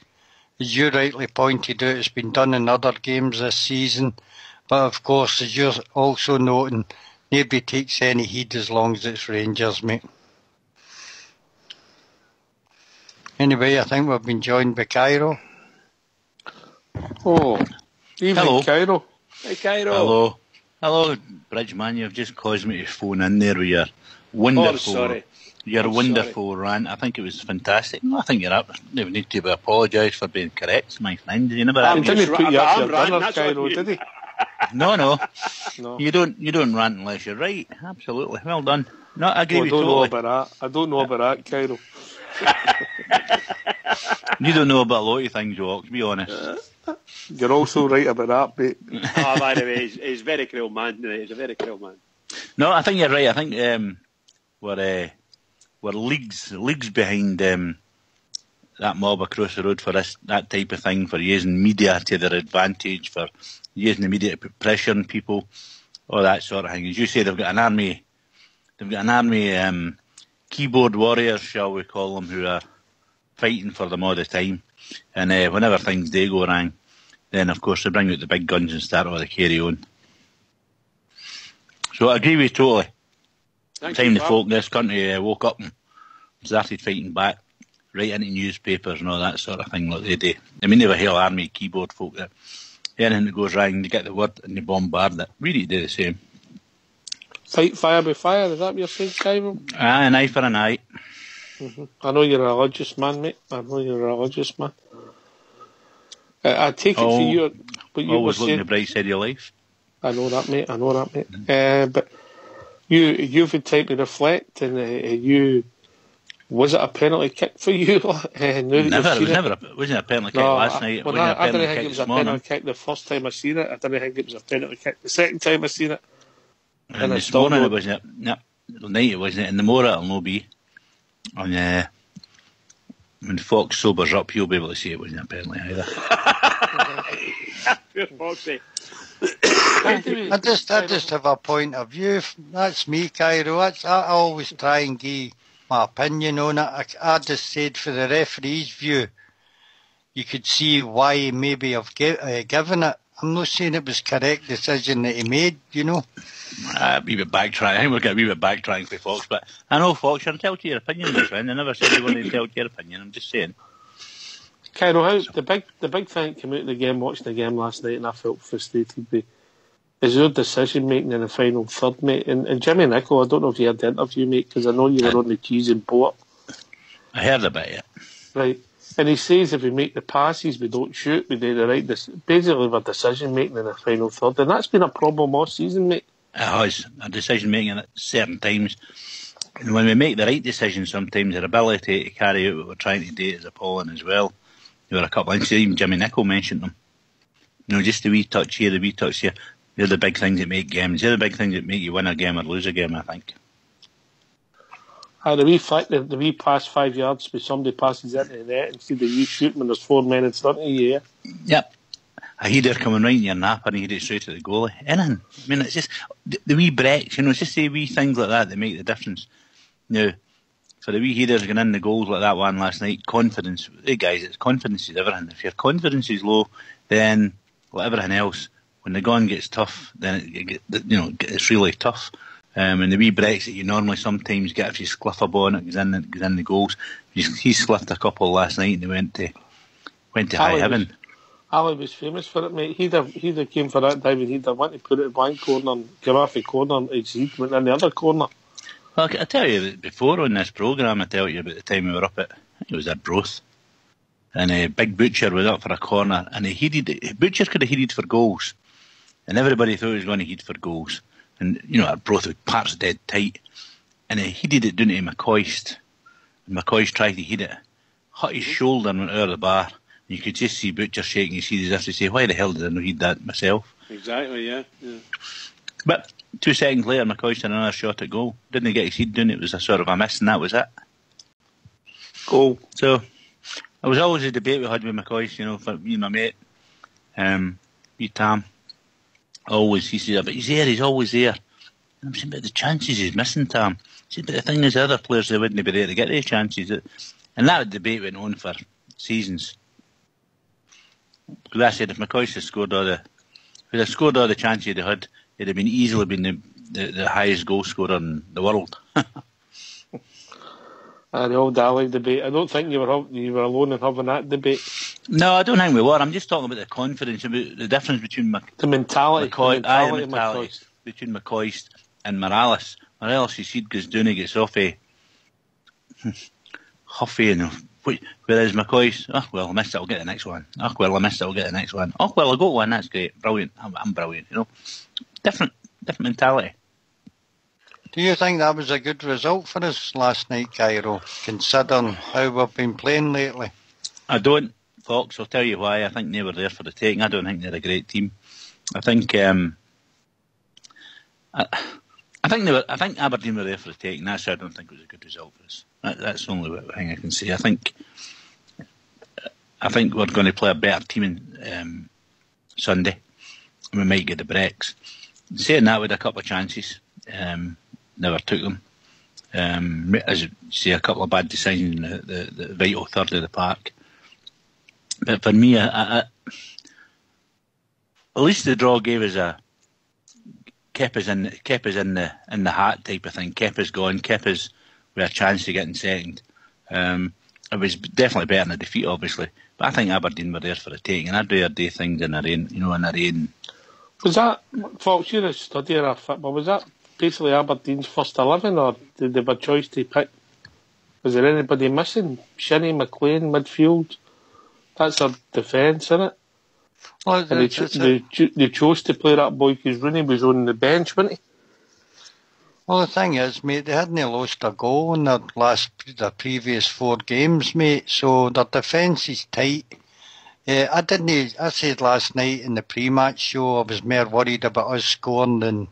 As you rightly pointed out, it's been done in other games this season. But of course, as you're also noting, nobody takes any heed as long as it's Rangers, mate. Anyway, I think we've been joined by Cairo. Oh, evening, hello. Cairo. Hey, Cairo. Hello. Hello, Bridgeman. You've just caused me to phone in there with your wonderful, wonderful rant. I think it was fantastic. I think you're up. You need to apologise for being correct, my friend. You never. He didn't put you up your dinner, Cairo, did he? No. You don't rant unless you're right. Absolutely. Well done. No, I agree with you totally. I don't know about that, Cairo. You don't know about a lot of things, Jock, to be honest. You're also right about that, mate. Oh, by the way, he's a very cruel man. He's a very cruel man. No, I think you're right. I think we're leagues behind that mob across the road for that type of thing, for using media to their advantage, for using the media to put pressure on people, all that sort of thing. As you say, they've got an army keyboard warriors, shall we call them, who are fighting for them all the time. And whenever things do go wrong, then of course they bring out the big guns and start all the carry on. So I agree with you totally. The folk in this country woke up and started fighting back, right into newspapers and all that sort of thing like they do. I mean, they were whole army keyboard folk that anything that goes wrong, they get the word and they bombard it. We need to do the same. Fight fire by fire, is that what you're saying, Cairo? Aye, an eye for an eye. Mm-hmm. I know you're a religious man, mate. I take it for you. But you always were looking saying, the bright side of your life. I know that, mate. But you've had time to reflect, and was it a penalty kick for you? It wasn't a penalty kick last night. I didn't think it was a penalty kick the first time I seen it. I didn't think it was a penalty kick the second time I seen it. And this morning it wasn't. No, the night it wasn't. And the more it'll no be. And when Fox sobers up, you'll be able to see it wasn't a penalty either. Poor Foxy. I just have a point of view. That's me, Cairo. I always try and give my opinion on it. I just said for the referee's view, you could see why he maybe have given it. I'm not saying it was correct decision that he made, you know. A wee bit backtracking. I think we'll get a wee bit backtracking for Fox, but I know Fox, you're entitled to your opinion, my friend. I never said you weren't entitled to your opinion. I'm just saying. Cairo, the big thing came out of the game, watching the game last night, and I felt frustrated with, is your decision making in the final third, mate. And Jimmy Nicholl, I don't know if you had the interview, mate, because I know you were on the cheese and port. I heard about it. Right. And he says if we make the passes, we don't shoot, we do the right. Basically, we're decision making in the final third, and that's been a problem all season, mate. It has. A decision making at certain times. And when we make the right decision, sometimes our ability to carry out what we're trying to do is appalling as well. There were a couple of incidents, even Jimmy Nicholl mentioned them. You know, just the wee touch here, the wee touch here. They're the big things that make games. They're the big things that make you win a game or lose a game, I think. The wee pass 5 yards where somebody passes into the net instead of you shooting when there's 4 men in front of you, Yep. A header coming right in your nap and he hit it straight to the goalie. Anything. I mean, it's just the wee breaks, you know, it's just the wee things like that make the difference. Now, for the wee headers going in the goals like that one last night, confidence. Hey guys, it's confidence is everything. If your confidence is low, then like everything else, when the gun gets tough, then it's really tough. And the wee breaks that you normally sometimes get if you spliff a ball and it goes in the goals. He spliffed a couple last night and they went to high heaven. Ali was famous for it, mate. He'd have came for that dive and he'd have wanted to put it in one corner and come off the corner and he'd went in the other corner. Well, I tell you that before on this programme, I tell you about the time we were up at, I think it was at Broth, and Big Butcher was up for a corner and Butcher could have headed for goals and everybody thought he was going to head for goals. And, you know, at Broth, parts dead tight. And he did it down to McCoist. And McCoist tried to hit it. hit his shoulder and went out of the bar. You could just see Butcher shaking his head as if to say, why the hell did I not read that myself? Exactly, yeah. But 2 seconds later, McCoy had another shot at goal. Didn't get his head down, it was a sort of a miss, and that was it. Goal. So, it was always a debate we had with McCoy, you know, for me and my mate, Tam. Always, he said, but he's there, he's always there. And I'm saying, but the chances he's missing, Tam. He said, but the thing is, the other players, they wouldn't be there to get these chances. And that debate went on for seasons. Because I said, if McCoy had scored all the chances he'd had, he'd have been easily been the highest goal scorer in the world. The old Dalek debate. I don't think you were alone in having that debate. No, I don't think we were. I'm just talking about the confidence, about the difference between the mentality between McCoy and Morales. Morales, his head goes down, he gets off huffy, you know. Whereas McCoy's, oh well, I missed it, I'll get the next one. Oh well, I missed it, I'll get the next one. Oh well, I got one, that's great, brilliant. I'm brilliant, you know. Different mentality. Do you think that was a good result for us last night, Cairo, considering how we've been playing lately? I don't, Fox. I'll tell you why. I think they were there for the taking. I don't think they're a great team. I think I think Aberdeen were there for the taking. That's why I don't think it was a good result for us. That's the only thing I can say. I think we're going to play a better team in Sunday, and we might get the breaks. Saying that, we had a couple of chances, never took them. As you say, a couple of bad decisions in the vital third of the park. But for me, at least the draw gave us kept us in the hat type of thing. Kept us going, kept us with a chance of getting second. It was definitely better than a defeat, obviously. But I think Aberdeen were there for the taking, and I'd rather do things in the rain, in the rain. Was that, Fox, you're a studier of football, was that basically Aberdeen's first 11, or did they have a choice to pick? Was there anybody missing? Shinnie, McLean, midfield? That's their defence, isn't it? Well, they chose to play that boy because Rooney was on the bench, wasn't he? Well, the thing is, mate, they hadn't lost a goal in the previous 4 games, mate, so their defence is tight. I said last night in the pre-match show I was more worried about us scoring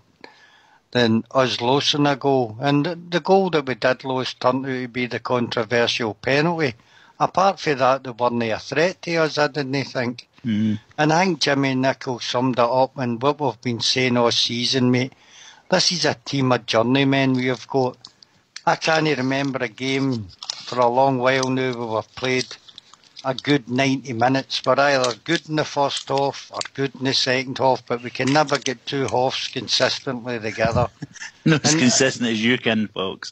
than us losing a goal. And the goal that we did lose turned out to be the controversial penalty. Apart from that, they weren't a threat to us, I didn't think. Mm. And I think Jimmy Nicholl summed it up, and what we've been saying all season, mate, this is a team of journeymen we have got. I can't remember a game for a long while now where we've played a good 90 minutes. We're either good in the first half or good in the second half, but we can never get 2 halves consistently together. Not as consistent as you can, Fox.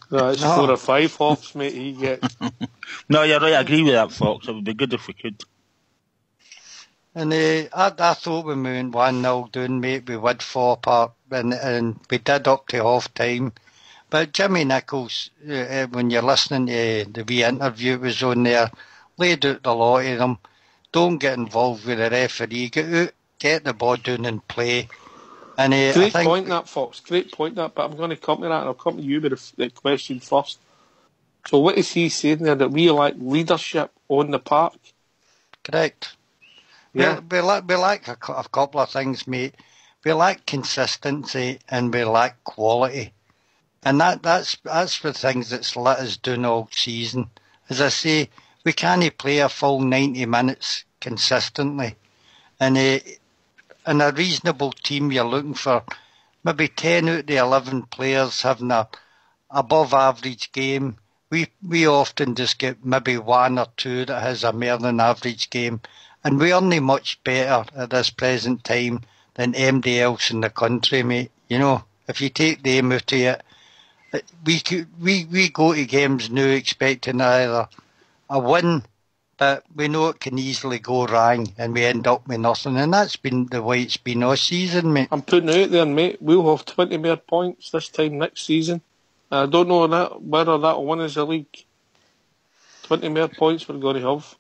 No, it's 4 or 5 halves, mate, he gets. No, you're right, I agree with that, Fox. It would be good if we could. And I thought when we went 1-0 down, mate, we would fall apart, and we did up to half time. But Jimmy Nichols, when you're listening to the wee interview was on there, laid out the law to them. Don't get involved with the referee. Get out, get the ball down and play. And great point that, Fox. Great point that. But I'm going to come to that, and I'll come to you with the question first. So what is he saying there, that we lack leadership on the park? Correct. Yeah. We lack a couple of things, mate. We lack consistency and we lack quality. And that's the things that's let us down all season. As I say, we can't play a full 90 minutes consistently. And in a reasonable team, you're looking for maybe 10 out of the 11 players having a above average game. We often just get maybe 1 or 2 that has a more than average game. And we aren't much better at this present time than anybody else in the country, mate. You know, if you take the aim out of it, we go to games now expecting either a win, but we know it can easily go wrong and we end up with nothing. And that's been the way it's been all season, mate. I'm putting it out there, mate. We'll have 20 more points this time next season. I don't know whether that'll win us the league. 20 more points we're going to have.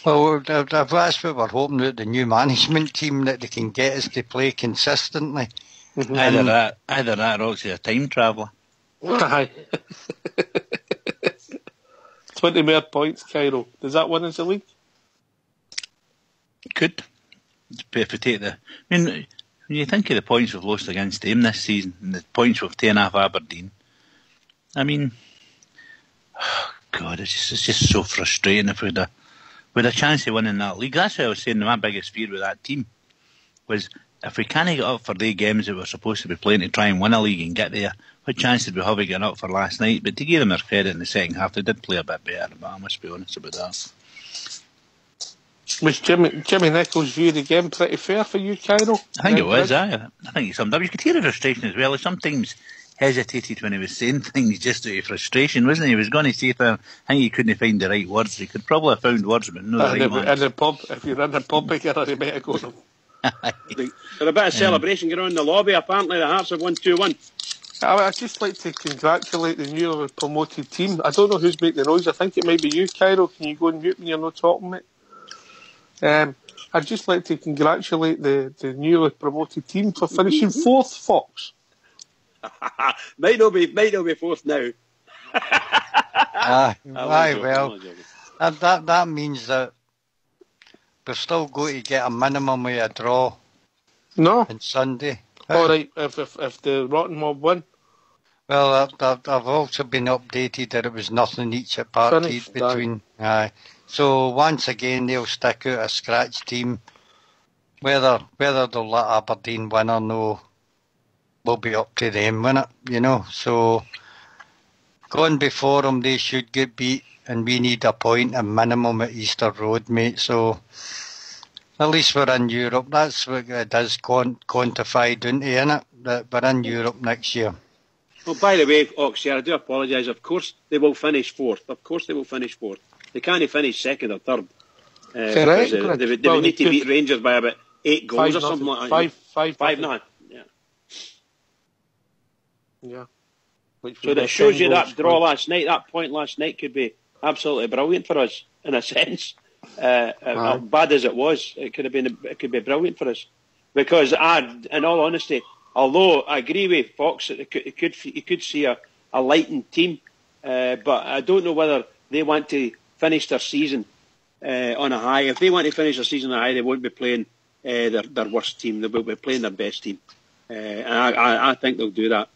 Well, that's what we're hoping that the new management team, that they can get us to play consistently. Mm-hmm. Either that or actually a time traveller. Aye. 20 more points, Cairo. Does that win us the league? Could. If we take the... I mean, when you think of the points we've lost against them this season, and the points we've taken off Aberdeen, I mean... Oh God, it's just so frustrating. If we'd a chance of winning that league. That's what I was saying, my biggest fear with that team was if we can't get up for the games that we're supposed to be playing to try and win a league and get there, what chance did we have of getting up for last night? But to give them their credit in the second half, they did play a bit better, but I must be honest about that. Was Jimmy Nichols' view of the game pretty fair for you, Cairo? I think it was, I think he summed up. You could hear the frustration as well. He sometimes hesitated when he was saying things just out of frustration, wasn't he? He was going to say things, I think he couldn't find the right words. He could probably have found words, but not the right ones. In the pub, if you're in the pub together, you better go to them. There's a bit of celebration going on in the lobby. Apparently the Hearts have won 2-1. I'd just like to congratulate the newly promoted team. I don't know who's making the noise. I think it might be you, Cairo. Can you go and mute when you're not talking, mate? I'd just like to congratulate the newly promoted team for finishing fourth, Fox. might not be fourth now. Well, that means that we're still going to get a minimum of a draw. No. On Sunday. All right, if the Rotten Mob win. Well, I've also been updated that it was nothing each at parties between. So once again, they'll stick out a scratch team. Whether they'll let Aberdeen win or no, will be up to them, won't it? You know, so going before them, they should get beat, and we need a point, a minimum at Easter Road, mate. So at least we're in Europe. That's what it does quantify, don't they, innit? That we're in Europe next year. Well, by the way, Oxy, I do apologise. Of course they will finish fourth. They can't finish second or third. Because they need to beat Rangers by about 8 goals or something like that. 5-0. Yeah. So that shows you that draw last night, that point last night could be absolutely brilliant for us, in a sense. Bad as it was, it could be brilliant for us. Because in all honesty, although I agree with Fox that you could see a lightened team, but I don't know whether they want to finish their season on a high. If they want to finish their season on a high, they won't be playing their worst team. They will be playing their best team. And I think they'll do that.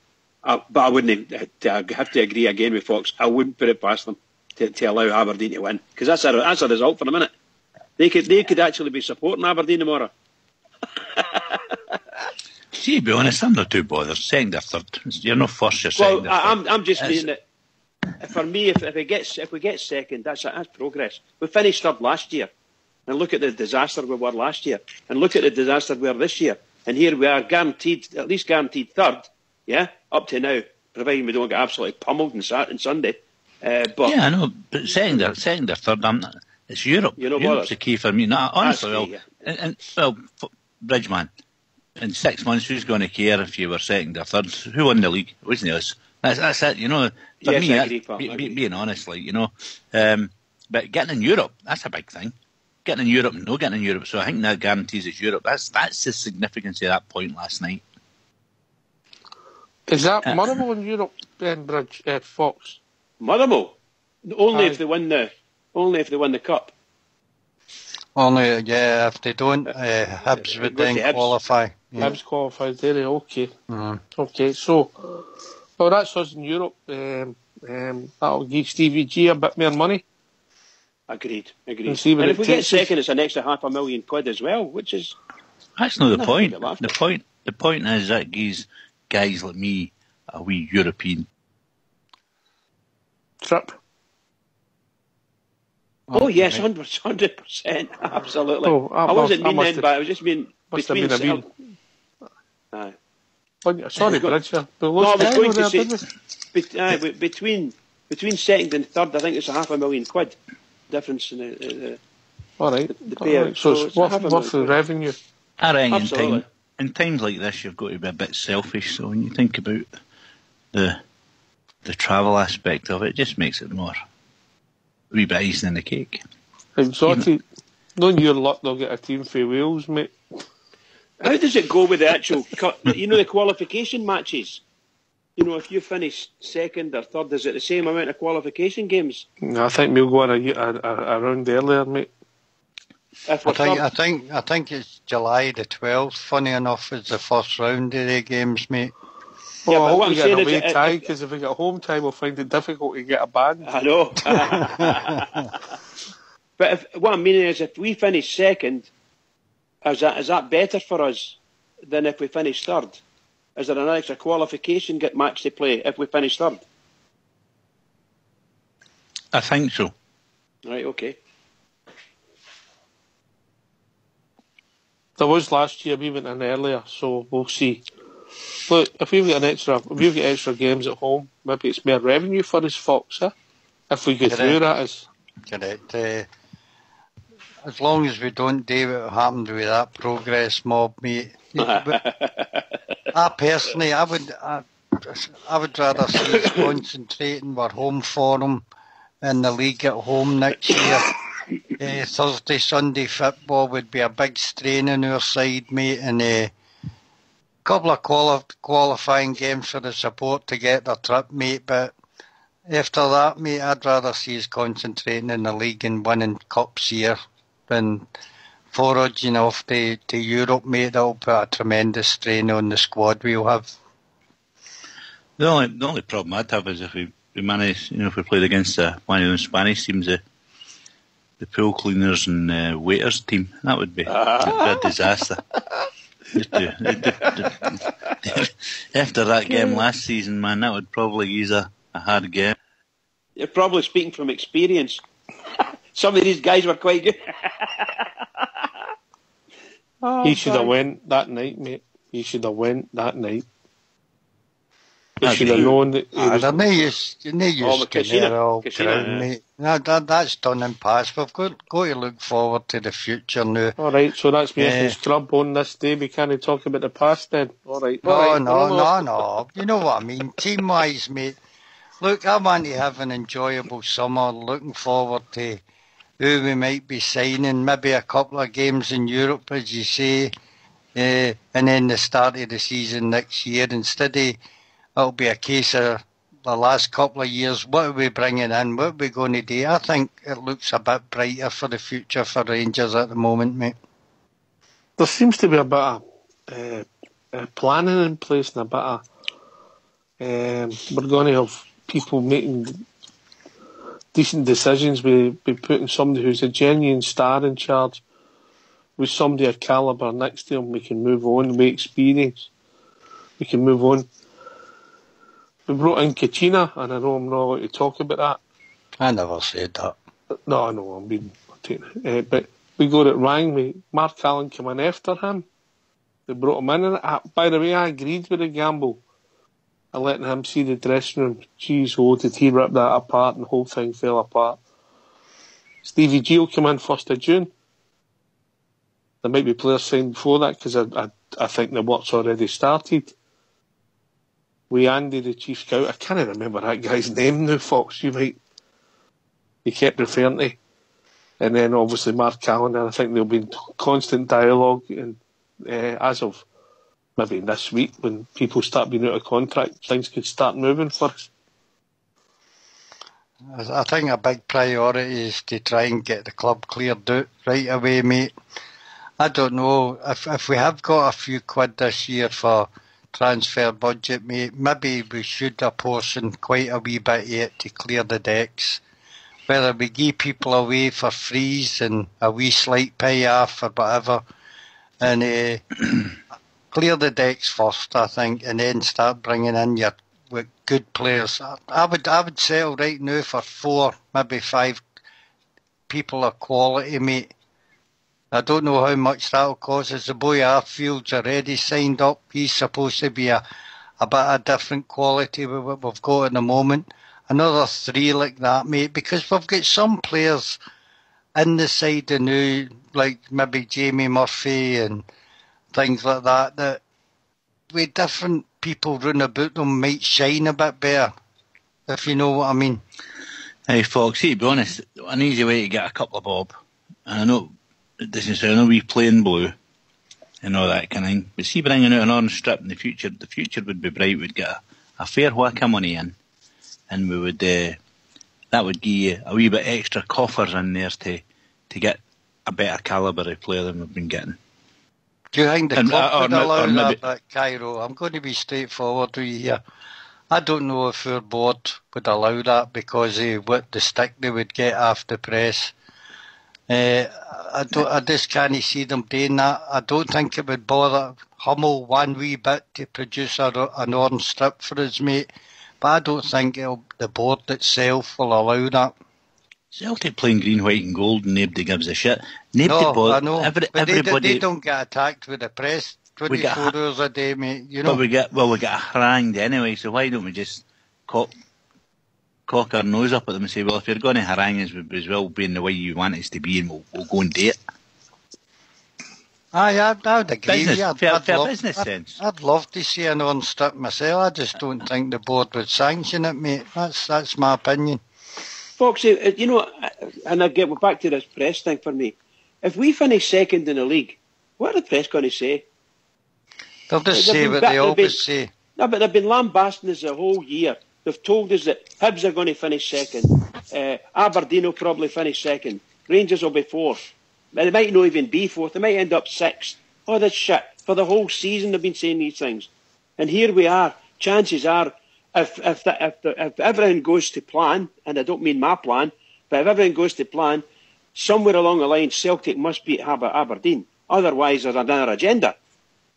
But I wouldn't have to agree again with Fox. I wouldn't put it past them to allow Aberdeen to win, because that's a result for a minute. They could actually be supporting Aberdeen tomorrow. See, to be honest, I'm not too bothered. Second or third, you're not first, you're second. Well, I'm just meaning that for me, if we get second, that's progress. We finished third last year, and look at the disaster we were last year, and look at the disaster we are this year, and here we are at least guaranteed third. Yeah, up to now, providing we don't get absolutely pummeled on Sunday. But yeah, I know. But second or third, it's Europe. Europe's the key for me. No, honestly, Bridgeman, in 6 months, who's going to care if you were second or third? Who won the league? It wasn't us. That's it. You know, for me, being honest, like, you know, but getting in Europe, that's a big thing. Getting in Europe and not getting in Europe. So I think that guarantees it's Europe. That's the significance of that point last night. Is that Motherwell in Europe, Bridge, Fox? Motherwell? Only if they win the cup. Only, if they don't, Hibs would then qualify. Yeah. Hibs qualifies there, okay. Mm-hmm. Okay, so, well, that's us in Europe. That'll give Stevie G a bit more money. Agreed. And if we get second, it's an extra £500,000 as well, which is... That's not the point. The point is that gives guys like me a wee European trip. Oh yes, 100%, absolutely. I wasn't mean then, but I was just mean between. Sorry, Bridge. Between second and third, I think it's £500,000 difference in the all right. The payout. Right. So it's worth the revenue. I reckon in times like this, you've got to be a bit selfish. So when you think about the travel aspect of it, it just makes it more a wee bit icing in the cake. Exactly. Knowing your luck, they'll get a team for Wales, mate. How does it go with the actual the qualification matches? You know, if you finish second or third, is it the same amount of qualification games? No, I think we'll go on a round earlier, mate. I think it's July the 12th. Funny enough, is the first round of the games, mate. Well, Yeah, I but hope what we I'm get an saying away is, tie, because if we get a home tie, we'll find it difficult to get a ban. I know. But what I'm meaning is, if we finish second, is that better for us than if we finish third? Is there an extra qualification match to play if we finish third? I think so. Right, okay. There was last year, we went in earlier, so we'll see. Look, if we've got extra games at home, maybe it's more revenue for us, Fox, eh? If we go through, that is. Correct. As long as we don't do what happened with that progress mob, mate. I personally, I would rather see us concentrating our home form in the league at home next year. Thursday, Sunday football would be a big strain on our side, mate, and a couple of qualifying games for the support to get their trip, mate. But after that, mate, I'd rather see us concentrating in the league and winning cups here than foraging off to Europe, mate. That'll put a tremendous strain on the squad we'll have. The only problem I'd have is if we manage, if we played against one of those Spanish teams, the pool cleaners and waiters team, that would be a disaster. After that game last season, man, that would probably use a hard game. You're probably speaking from experience. Some of these guys were quite good. He should have went that night, mate. He should have went that night. He should have known that he was... No use mate. That's done and past. We've got to look forward to the future now. All right, so that's making scrub on this day. We can't talk about the past then. All right. No. You know what I mean. Team-wise, mate. Look, I want to have an enjoyable summer. Looking forward to who we might be signing. Maybe a couple of games in Europe, as you say. And then the start of the season next year. Instead of... It'll be a case of the last couple of years, what are we bringing in, what are we going to do? I think it looks a bit brighter for the future for Rangers at the moment, mate. There seems to be a bit of planning in place and a bit of... we're going to have people making decent decisions. We'll be putting somebody who's a genuine star in charge. With somebody of calibre next to him, we can move on with experience. We can move on. We brought in Kachina, and I know I'm not allowed to talk about that. I never said that. No, I know, I'm being taking it. But we got it wrong. Mark Allen came in after him. They brought him in. And by the way, I agreed with the gamble. I letting him see the dressing room. Jeez, did he rip that apart, and the whole thing fell apart. Stevie G will come in 1st of June. There might be players signed before that, because I think the work's already started. We Andy, the chief scout, I can't remember that guy's name now, Fox, he kept referring to. And then obviously Mark Allen, and I think there'll be constant dialogue, and as of maybe this week, when people start being out of contract, things could start moving for us. I think a big priority is to try and get the club cleared out right away, mate. I don't know, if we have got a few quid this year for transfer budget, mate, maybe we should apportion quite a wee bit yet to clear the decks. Whether we give people away for frees and a wee slight payoff or whatever, and clear the decks first, I think, and then start bringing in your good players. I would settle right now for 4, maybe 5 people of quality, mate. I don't know how much that'll cost us. The boy Arfield's already signed up. He's supposed to be a bit of different quality with what we've got at the moment. Another 3 like that, mate, because we've got some players in the side of now, like maybe Jamie Murphy and things like that, that with different people running about them might shine a bit better, if you know what I mean. Hey, Foxy, to be honest, an easy way to get a couple of bob, and I know it doesn't sound, I know we play in blue and all that kind of thing, but see bringing out an orange strip in the future would be bright. We'd get a fair whack of money in, and we would that would give you a wee bit extra coffers in there to get a better calibre of player than we've been getting. Do you think the club would allow maybe, that, Cairo? I'm going to be straightforward with you here. I don't know if our board would allow that because of what the stick they would get off the press. I just can't see them doing that. I don't think it would bother Hummel one wee bit to produce an orange strip for us, mate. But I don't think the board itself will allow that. Celtic playing green, white and gold and nobody gives a shit. I know. They don't get attacked with the press 24 hours a day, mate. You know. But we get harangued anyway, so why don't we just cock our nose up at them and say, well, if you're going to harangue us, we as well be in the way you want us to be, and we'll go and do it. I would agree. Business sense. I'd love to see an on strip myself. I just don't think the board would sanction it, mate. That's my opinion. Foxy, you know, and I get back to this press thing for me. If we finish second in the league, what are the press going to say? They'll just say what they always say. No, but they've been lambasting us the whole year. They've told us that Hibs are going to finish second. Aberdeen will probably finish second. Rangers will be fourth. They might not even be fourth. They might end up sixth. Oh, that's shit. For the whole season they've been saying these things. And here we are. Chances are, if everything goes to plan, and I don't mean my plan, but if everything goes to plan, somewhere along the line Celtic must beat Aberdeen. Otherwise there's another agenda.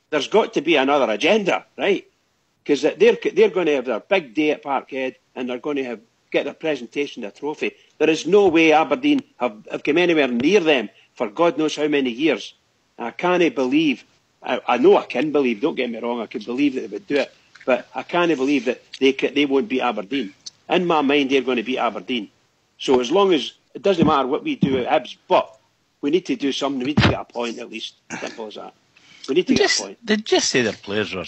There's got to be another agenda, right? Because they're going to have their big day at Parkhead, and they're going to get their presentation of the trophy. There is no way Aberdeen have come anywhere near them for God knows how many years. I can't believe, I know I can believe, don't get me wrong, I can believe that they would do it, but I can't believe that they won't beat Aberdeen. In my mind, they're going to beat Aberdeen. So as long as, it doesn't matter what we do at Hibs, but we need to do something, we need to get a point at least, simple as that. We need to get a point. They just say their players are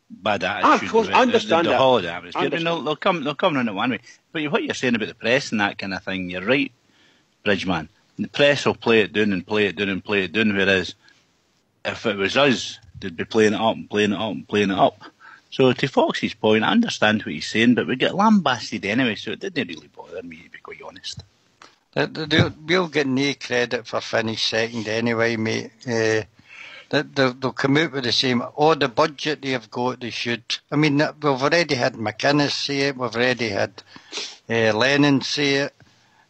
bad attitude. Of course, I understand the that. holiday atmosphere. They'll come around it one way. But what you're saying about the press and that kind of thing, you're right, Bridgeman. The press will play it down and play it down and play it down, whereas if it was us, they'd be playing it up and playing it up and playing it up. So to Foxy's point, I understand what he's saying, but we get lambasted anyway, so it didn't really bother me, to be quite honest. We'll get no credit for finish second anyway, mate. They'll come out with the same, the budget they've got, they should. I mean, we've already had McInnes say it, we've already had Lennon say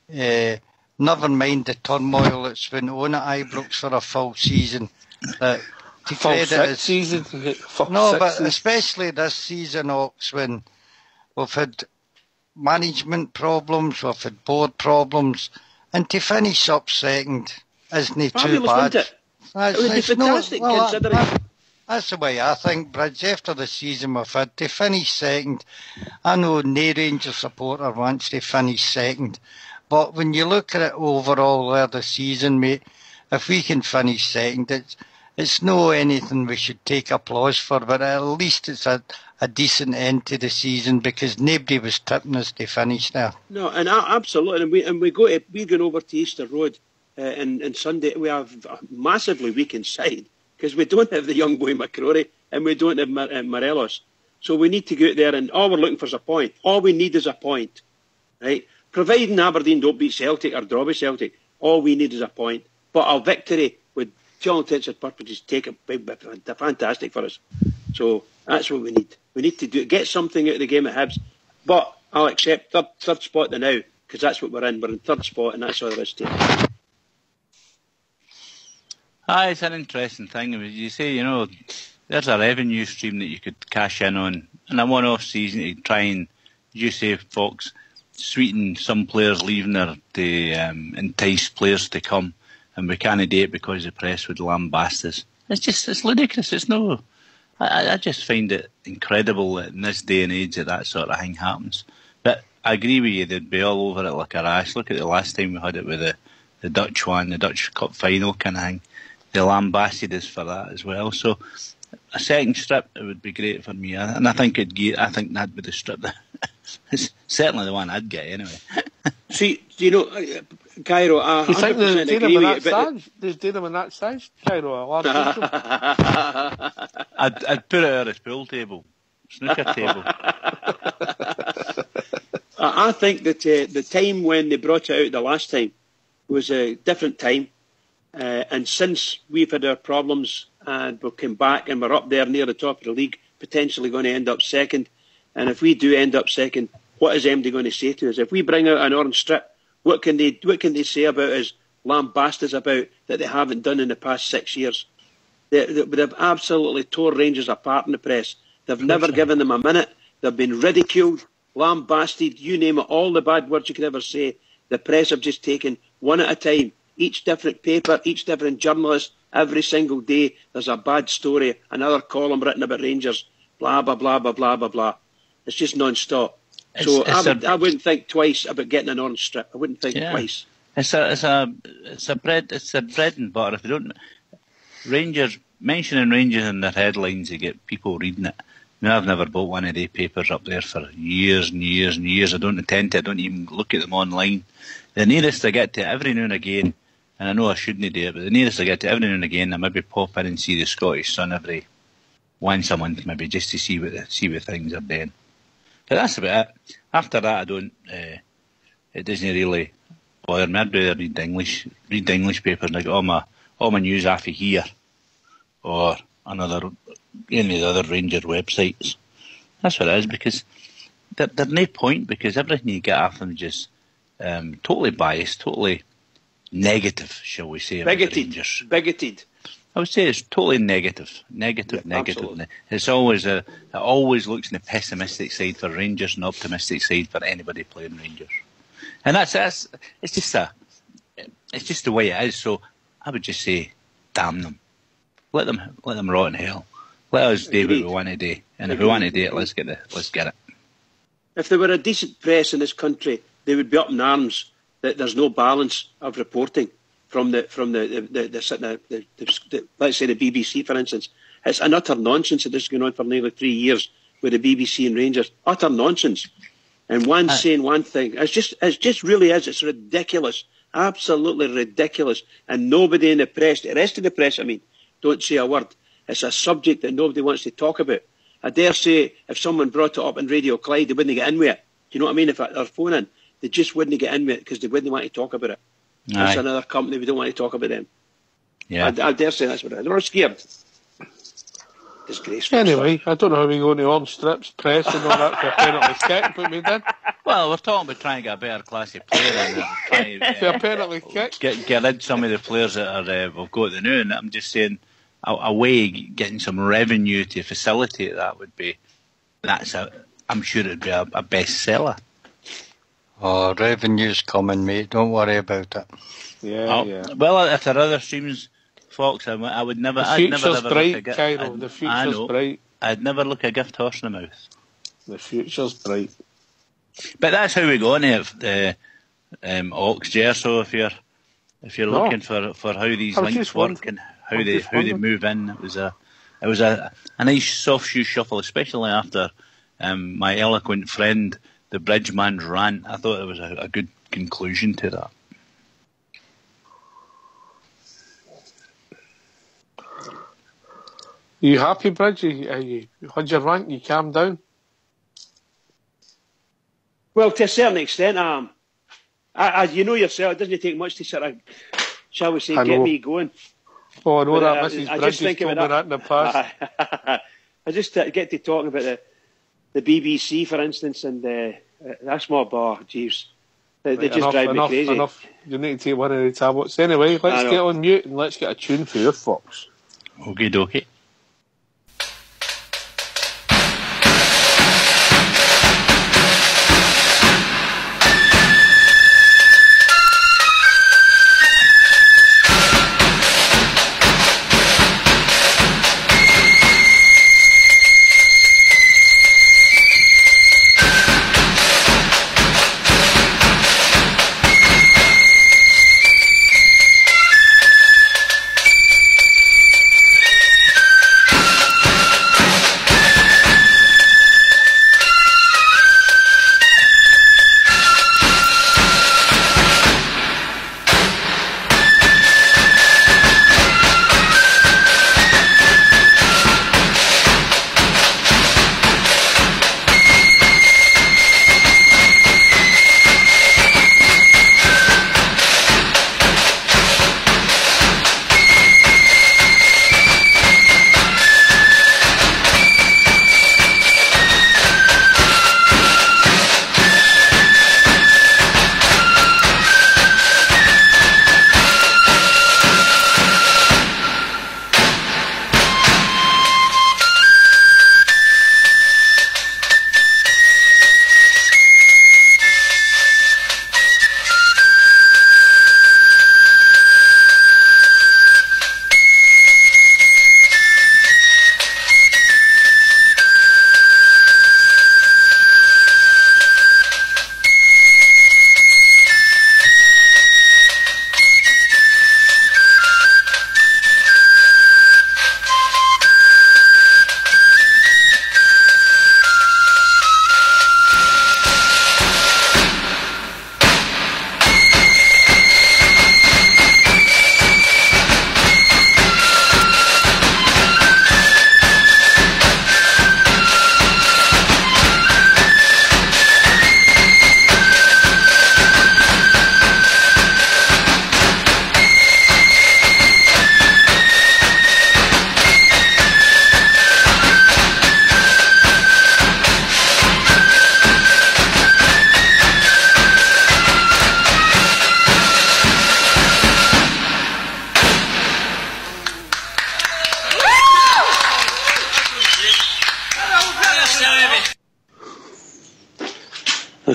it. Never mind the turmoil that's been on at Ibrox for a full season. But especially this season, Ox, when we've had management problems, we've had board problems, and to finish up second isn't too bad. It would be fantastic considering. That's the way I think, Bridge. After the season we've had, to finish second, I know no Rangers supporter wants to finish second, but when you look at it overall there the season, mate, if we can finish second, it's no anything we should take applause for, but at least it's a decent end to the season because nobody was tipping us to finish there. No, and absolutely, and we're going over to Easter Road. And Sunday we have a massively weakened side because we don't have the young boy McCrory and we don't have Morelos. So we need to go out there and all we're looking for is a point. All we need is a point, right? Providing Aberdeen don't beat Celtic or draw with Celtic, all we need is a point. But a victory would, to all intents and purposes, take a fantastic for us. So that's what we need. We need to get something out of the game at Hibs. But I'll accept third spot now because that's what we're in. We're in third spot and that's all there is to it. It's an interesting thing. You say, there's a revenue stream that you could cash in on in a one-off season to try and, you say, Fox, sweeten some players leaving there to entice players to come, and we can't do it because the press would lambast us. It's ludicrous. It's no. I just find it incredible that in this day and age that sort of thing happens. But I agree with you, they'd be all over it like a rash. Look at the last time we had it with the Dutch one, the Dutch Cup final kind of thing. They lambasted us for that as well. So a second strip, it would be great for me, and I think that'd be the strip that it's certainly the one I'd get anyway. See, Cairo, I you think there's do them in that size, Cairo? I'd put it at his pool table, Snooker table. I think that the time when they brought it out the last time was a different time. And since we've had our problems and we've come back and we're up there near the top of the league, potentially going to end up second. And if we do end up second, what is MD going to say to us? If we bring out an orange strip, what can they say about us, lambast us about that they haven't done in the past 6 years? They've absolutely tore Rangers apart in the press. They've never given them a minute. They've been ridiculed, lambasted, you name it, all the bad words you could ever say. The press have just taken one at a time. Each different paper, each different journalist, every single day there's a bad story, another column written about Rangers, blah, blah, blah, blah, blah, blah, blah. It's just non-stop. I wouldn't think twice about getting an orange strip. I wouldn't think twice. It's a bread and butter. If you don't mentioning Rangers in their headlines, you get people reading it. Now, I've never bought one of their papers up there for years and years and years. I don't intend to. I don't even look at them online. The nearest I get to every now and again, and I know I shouldn't do it, but the nearest I get to every now and again, I maybe pop in and see the Scottish Sun every once a month, maybe just to see what things are doing. But that's about it. After that, I don't. It doesn't really bother me. I'd rather read the English papers and I get all my news off of here or any of the other Ranger websites. That's what it is, because there's no point, because everything you get off them is just totally biased, totally negative, shall we say? Bigoted. I would say it's totally negative. Absolutely. It always looks on the pessimistic side for Rangers and optimistic side for anybody playing Rangers. And it's just the way it is. So I would just say, damn them. Let them rot in hell. Let us do what we want to do. And if we want to do it, let's get it. If there were a decent press in this country, they would be up in arms that there's no balance of reporting from the let's say the BBC, for instance. It's an utter nonsense that this is going on for nearly 3 years with the BBC and Rangers. Utter nonsense. And one saying one thing. It's just really is. It's ridiculous. Absolutely ridiculous. And nobody in the press, the rest of the press, don't say a word. It's a subject that nobody wants to talk about. I dare say if someone brought it up on Radio Clyde, they wouldn't get in with it. Do you know what I mean? If they're phoning, they just wouldn't get in with it because they wouldn't want to talk about it. That's another company, we don't want to talk about them. Yeah. I dare say that's what it is. We're scared. Disgraceful. Anyway, I don't know how we go to orange strips, press and all that for a penalty kick, but we did. Well, we're talking about trying to get a better class of player and for a penalty kick. Get rid some of the players that we've got the new, and I'm just saying a way getting some revenue to facilitate that would be, I'm sure it'd be a bestseller. Oh, revenue's coming, mate. Don't worry about it. Yeah. Well, if there are other streams, Fox, I would never. The future's bright, Cairo. The future's bright. I'd never look a gift horse in the mouth. The future's bright. But that's how we go on it. Ox Gerso, if you're looking for how these links work and how they move in, it was a nice soft shoe shuffle, especially after my eloquent friend the Bridgeman's rant. I thought it was a good conclusion to that. Are you happy, Bridge? You had your rant, you calmed down? Well, to a certain extent, you know yourself, it doesn't take much to sort of, shall we say, get me going. Oh, I know that Mrs. Bridge has told me that in the past. I just get to talking about the BBC, for instance, and that's my bar, jeez. They just drive me crazy. Enough. You need to take one of the tablets. Anyway, let's get on mute and let's get a tune for your Fox. Okie dokie.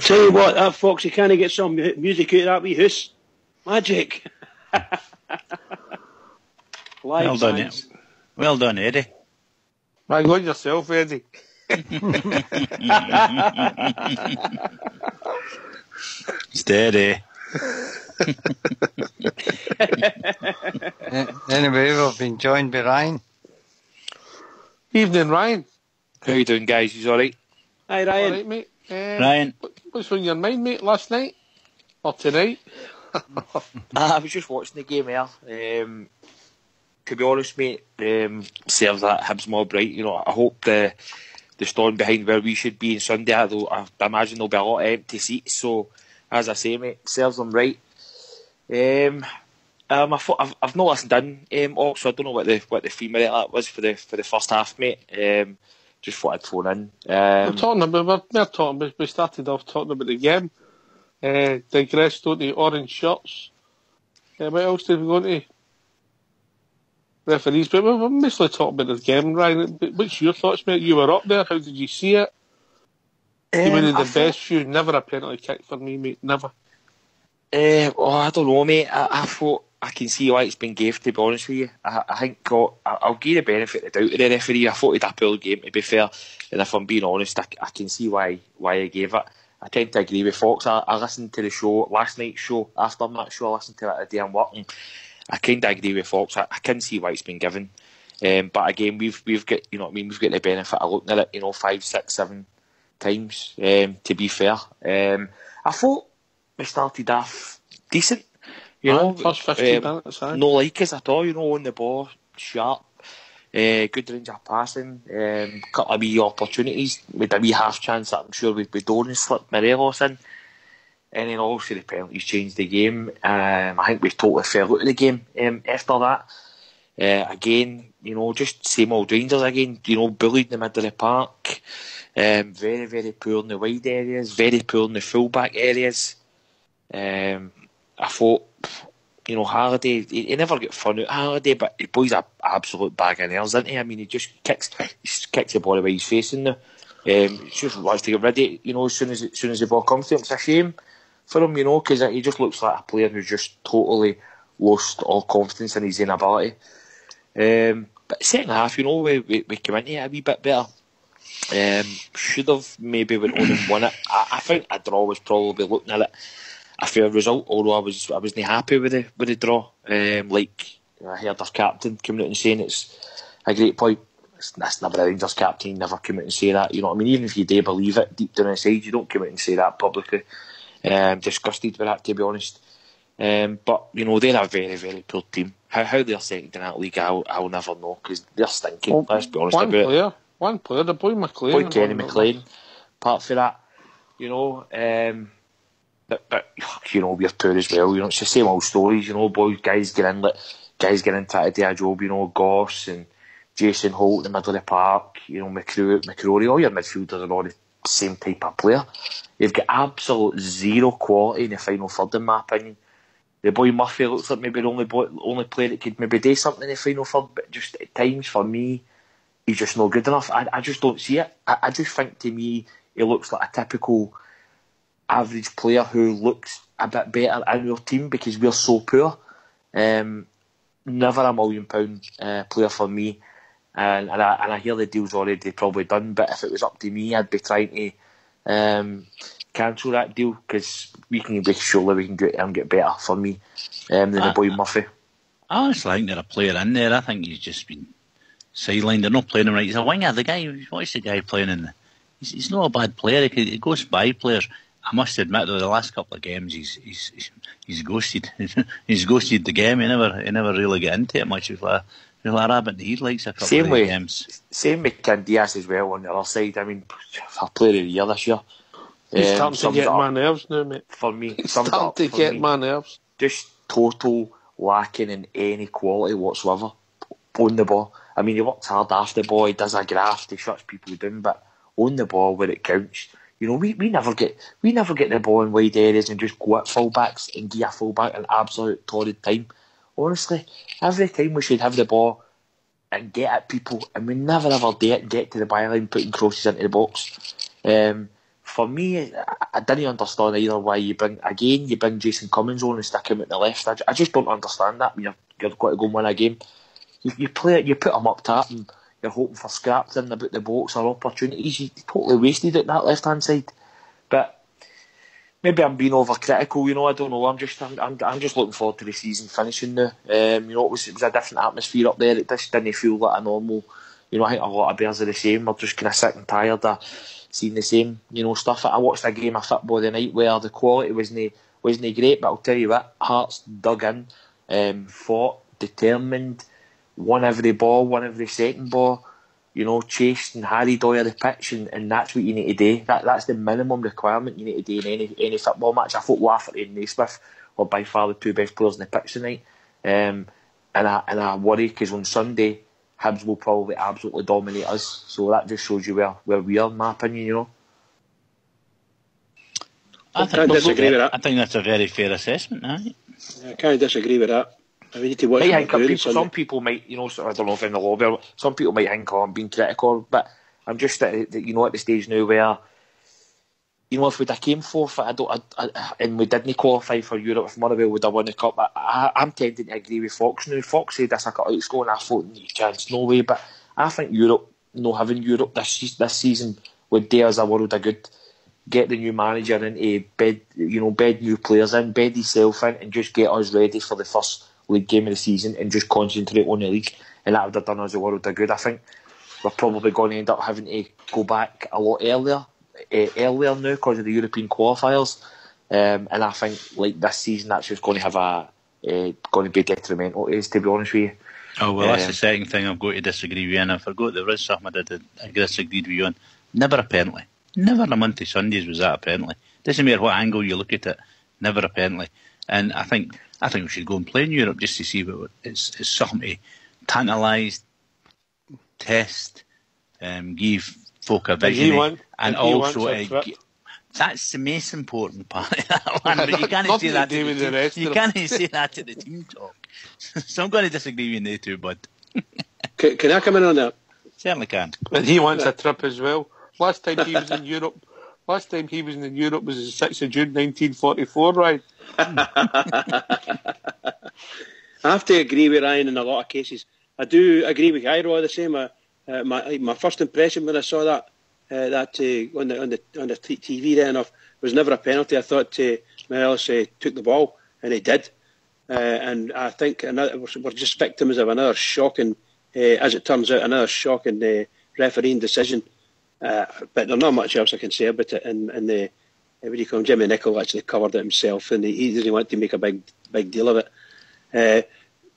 tell you what, that Foxy can't get some music out of that wee hoose. Magic. Well done, yeah. Well done, Eddie. Hang on yourself, Eddie. Steady. Anyway, we've been joined by Ryan. Evening, Ryan. How you doing, guys? You alright? Hi, Ryan. All right, mate. Ryan. What's on your mind, mate, last night? Or tonight? I was just watching the game here. To be honest, mate, serves that Hibs mob right. You know, I hope the stand behind where we should be on Sunday, although I imagine there'll be a lot of empty seats. So, as I say, mate, serves them right. I've not listened in, so I don't know what the theme of that was for the first half, mate. Just thought I'd phone in. We started off talking about the game. Digressed on the orange shirts. What else did we go into? Referees, but we're mostly talking about the game, Ryan. What's your thoughts, mate? You were up there. How did you see it? You were the best. You never a penalty kick for me, mate. Never. I don't know, mate. I thought I can see why it's been gave. To be honest with you, I think I'll give the benefit of the doubt to the referee. I thought he'd a poor game, to be fair. And if I'm being honest, I can see why he gave it. I tend to agree with Fox. I listened to the show, last night's show, after that show, I listened to it a day I'm working. I kind of agree with Fox. I can see why it's been given. But again, we've got, you know what I mean, we've got the benefit of looking at it, 5, 6, 7 times, to be fair. I thought we started off decent, first 15 minutes, no like us at all, on the ball, sharp, good range of passing, couple of wee opportunities with a wee half chance that I'm sure we don't slip Morelos in. And then obviously the penalties changed the game. I think we totally fell out of the game after that. Again, just same old Rangers again, bullied in the middle of the park. Very, very poor in the wide areas, very poor in the full-back areas. I thought, Halliday, he never got fun out of Halliday, but the boy's an absolute bag of nails, isn't he? I mean, he just kicks the ball away he's facing now. Just wants to get rid of it, as soon as the ball comes to him. It's a shame for him, because he just looks like a player who's just totally lost all confidence in his own ability. But second half, we came into it a wee bit better. Should have maybe went on and won it. I think a draw was probably, looking at it, a fair result, although I wasn't happy with the draw. I heard our captain coming out and saying it's a great point. That's never a Rangers captain, never come out and say that, even if you do believe it deep down inside, you don't come out and say that publicly. Disgusted with that, to be honest. But they're a very, very poor team. How they're second in that league, I'll never know, because they're stinking. Let's be honest about it. One player, the boy McLean. Boy Kenny McLean, part for that. But we're poor as well. It's the same old stories. Guys get into it, do a job. Goss and Jason Holt in the middle of the park. McCrory. All your midfielders are all the same type of player. You've got absolute zero quality in the final third, in my opinion. The boy Murphy looks like maybe the only player that could maybe do something in the final third, but just at times for me, he's just not good enough. I just don't see it. I just think, to me, he looks like a typical average player who looks a bit better in your team because we're so poor. Never a £1 million player for me. And I hear the deal's already probably done, but if it was up to me, I'd be trying to cancel that deal, because surely we can get better for me than the boy Murphy. I honestly think they're a player in there. I think he's just been sidelined. They're not playing him right. He's a winger. What's the guy playing in? He's not a bad player. He goes by players. I must admit, though, the last couple of games he's ghosted. He's ghosted the game. He never really get into it much. He's like a rabbit in the headlights a couple of games. Same with Candias as well on the other side. I mean, for player of the year this year. He's starting to get my nerves now, mate. For me, he's starting to get my nerves. Just total lacking in any quality whatsoever on the ball. I mean, he works hard after the ball, he does a graft, he shuts people down, but on the ball where it counts, we never get the ball in wide areas and just go at fullbacks and give a fullback an absolute torrid time. Honestly, every time we should have the ball and get at people, and we never ever do it and get to the byline putting crosses into the box. for me, I didn't understand either why you bring Jason Cummins on and stick him at the left. I just don't understand that. When you're got to go and win a game. You play it, you put him up top, and you're hoping for scraps in about the box or opportunities. You totally wasted it that left hand side. But maybe I'm being overcritical. I don't know. I'm just looking forward to the season finishing now. It was a different atmosphere up there. It just didn't feel like a normal. I think a lot of Bears are the same. We're just kind of sick and tired of seeing the same, stuff. I watched a game of football the night where the quality wasn't great, but I'll tell you what, Hearts dug in, fought, determined, won every ball, won every second ball, chased and harried all of the pitch, and that's what you need to do. That's the minimum requirement you need to do in any football match. I thought Lafferty and Naismith were by far the two best players in the pitch tonight, and I worry because on Sunday Hibs will probably absolutely dominate us. So that just shows you where we are, in my opinion. I can't disagree with that. I think that's a very fair assessment. I can't disagree with that. We need to watch some people might, I don't know if in the lobby, some people might think I'm being critical, but I'm just at the stage now where, if we'd have came fourth, and we didn't qualify for Europe, if Motherwell would have won the cup, I'm tending to agree with Fox now. Fox said this a couple of weeks ago, and I thought, no chance, no way. But I think having Europe this season would do us a world of good. Get the new manager into bed new players in, bed himself in, and just get us ready for the first league game of the season and just concentrate on the league. And that would have done us a world of good. I think we're probably going to end up having to go back a lot earlier now because of the European qualifiers. And I think this season that's just going to have going to be detrimental to us, to be honest with you. Oh well, that's the second thing I've got to disagree with you, and I forgot there was something I disagreed with you on. Never a penalty. Never in a month of Sundays was that a penalty. Doesn't matter what angle you look at it, never a penalty. And I think we should go and play in Europe just to see what it's something to tantalise, test, give folk a vision, and also that's the most important part of that one. But you can't say that you can't say that at the team talk. So I'm going to disagree with you too, bud. Can I come in on that? Certainly can. And he wants a trip as well. Last time he was in Europe was the 6th of June 1944, right? I have to agree with Ryan in a lot of cases. I do agree with Iro the same. My first impression when I saw that on the TV then was never a penalty. I thought Morelos took the ball, and he did. And I think we're just victims of another shocking, as it turns out, refereeing decision. But there's not much else I can say about it. And what do you call him? Jimmy Nicholl actually covered it himself, and he doesn't want to make a big deal of it.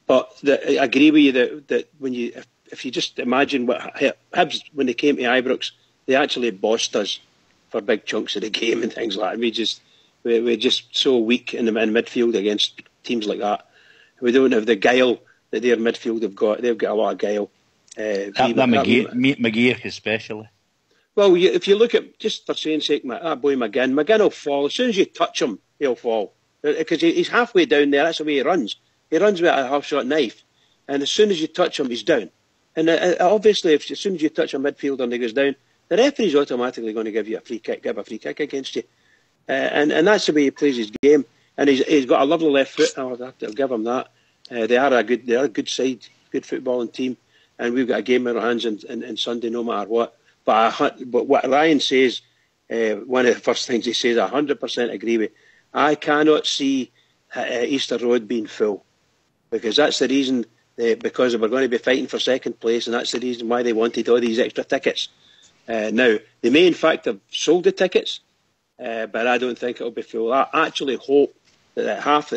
But I agree with you that when if you just imagine what Hibs, when they came to Ibrox, they actually bossed us for big chunks of the game and things like that. We're just so weak in midfield against teams like that. We don't have the guile that their midfield have got. They've got a lot of guile. McGear especially. Well, if you look at, just for saying sake, that boy McGinn will fall. As soon as you touch him, he'll fall. Because he's halfway down there, that's the way he runs. He runs with a half-shot knife. And as soon as you touch him, he's down. And obviously, as soon as you touch a midfielder and he goes down, the referee's automatically going to give a free kick against you. And that's the way he plays his game. And he's got a lovely left foot. I'll give him that. They are a good side, good footballing team. And we've got a game in our hands on Sunday, no matter what. But what Ryan says, one of the first things he says, I 100% agree with. I cannot see Easter Road being full, because that's the reason. Because we're going to be fighting for second place, and that's the reason why they wanted all these extra tickets. Now they may in fact have sold the tickets, but I don't think it'll be full. I actually hope that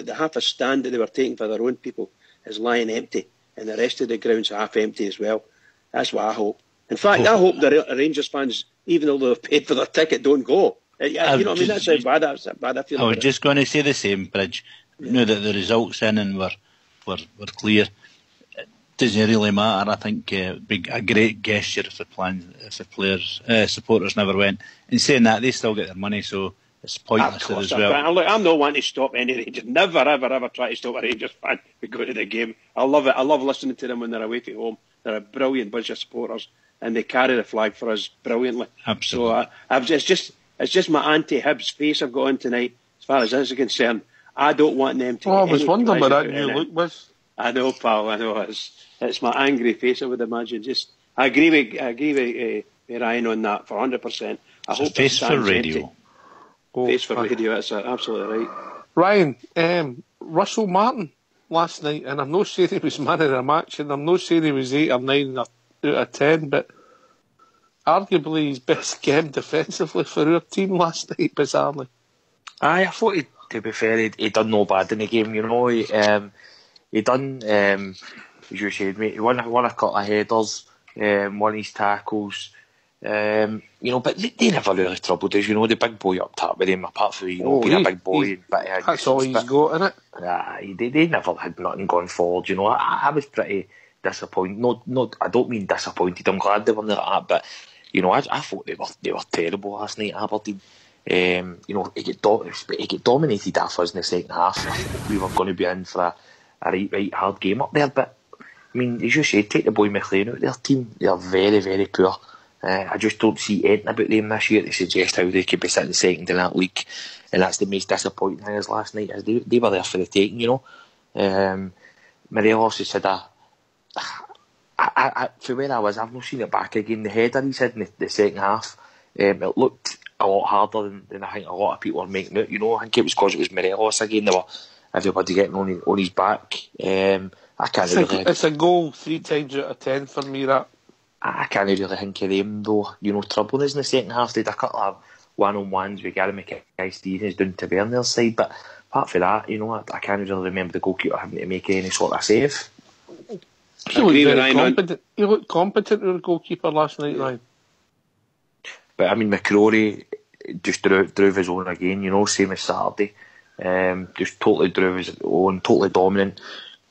the half a stand that they were taking for their own people is lying empty, and the rest of the ground's half empty as well. That's what I hope. In fact, I hope the Rangers fans, even though they've paid for their ticket, don't go. You know what I mean? That's how bad I feel. I was just going to say the same, Bridge. Now that the results in and were clear, it doesn't really matter. I think it'd be a great gesture if the supporters never went. In saying that, they still get their money, so it's pointless as well. I'm not wanting to stop any Rangers. Never, ever try to stop a Rangers fan who go to the game. I love it. I love listening to them when they're away from home. They're a brilliant bunch of supporters, and they carry the flag for us brilliantly. Absolutely. So it's It's just my anti-Hibs face I've got on tonight, as far as this is concerned. I don't want them to. I was wondering what that new look was. I know, pal. I know. It's my angry face. I would imagine. I agree with Ryan on that for 100%. I hope face for radio. Face for radio. That's absolutely right. Ryan, Russell Martin last night, and I'm not saying he was man of the match, and I'm not saying he was 8 or 9 out of 10, but arguably his best game defensively for our team last night, bizarrely. I thought, to be fair, he done no bad in the game, you know. He done, as you said, mate, he won a couple of headers, won his tackles, you know, but they never really troubled us, you know, the big boy up top with him, apart from, you know, being a big boy. That's all he's got, innit? They never had nothing going forward, you know. I was pretty disappointed. No, I don't mean disappointed, I'm glad they were like that, but, you know, I thought they were terrible last night, Aberdeen. You know, he get dominated off us in the second half. We were going to be in for a right hard game up there, but I mean, as you said, take the boy McLean out their team. They are very, very poor. I just don't see anything about them this year to suggest how they could be sitting second in that league, and that's the most disappointing thing is last night is they were there for the taking, you know. Morelos has had for where I was, I've not seen it back again. The header he said in the second half, it looked a lot harder than I think a lot of people are making it. You know, I think it was because it was Morelos again. They were everybody getting on his back. I can't it's a goal 3 times out of 10 for me. That I can't really think of them though. You know, troubling us in the second half. They had a couple of one-on-ones with Gary Mackay-Stevens down to Bernard's side, but apart from that, you know, I can't really remember the goalkeeper having to make any sort of save. He looked competent with the goalkeeper last night, Ryan. But I mean, McCrory just drove his own again, you know, same as Saturday. Just totally drove his own, totally dominant,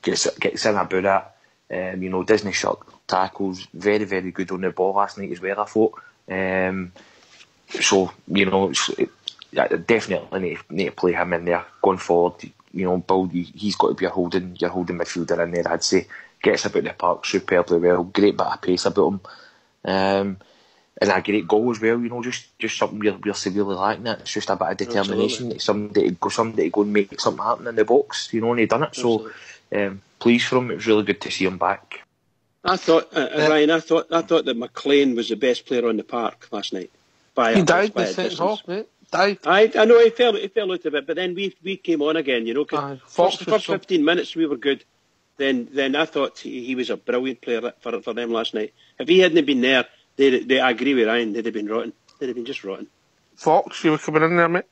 gets in about it, you know, Disney shot tackles, very, very good on the ball last night as well, I thought. So, you know, definitely need to play him in there going forward. You know, Baldy, he's got to be your holding midfielder in there, I'd say. Gets about the park superbly well, great bit of pace about him. And a great goal as well, you know, just something we're severely lacking at. It's just a bit of determination, somebody to go and make something happen in the box, you know, and he done it. Absolutely. So, pleased for him. It was really good to see him back. I thought, Ryan, I thought that McLean was the best player on the park last night. He died the second half, mate. I know he fell out of it, but then we came on again, you know. Cause first 15 minutes we were good. Then I thought he was a brilliant player for them last night. If he hadn't been there, I agree with Ryan, they'd have been rotten. They'd have been just rotten. Fox, you were coming in there, mate?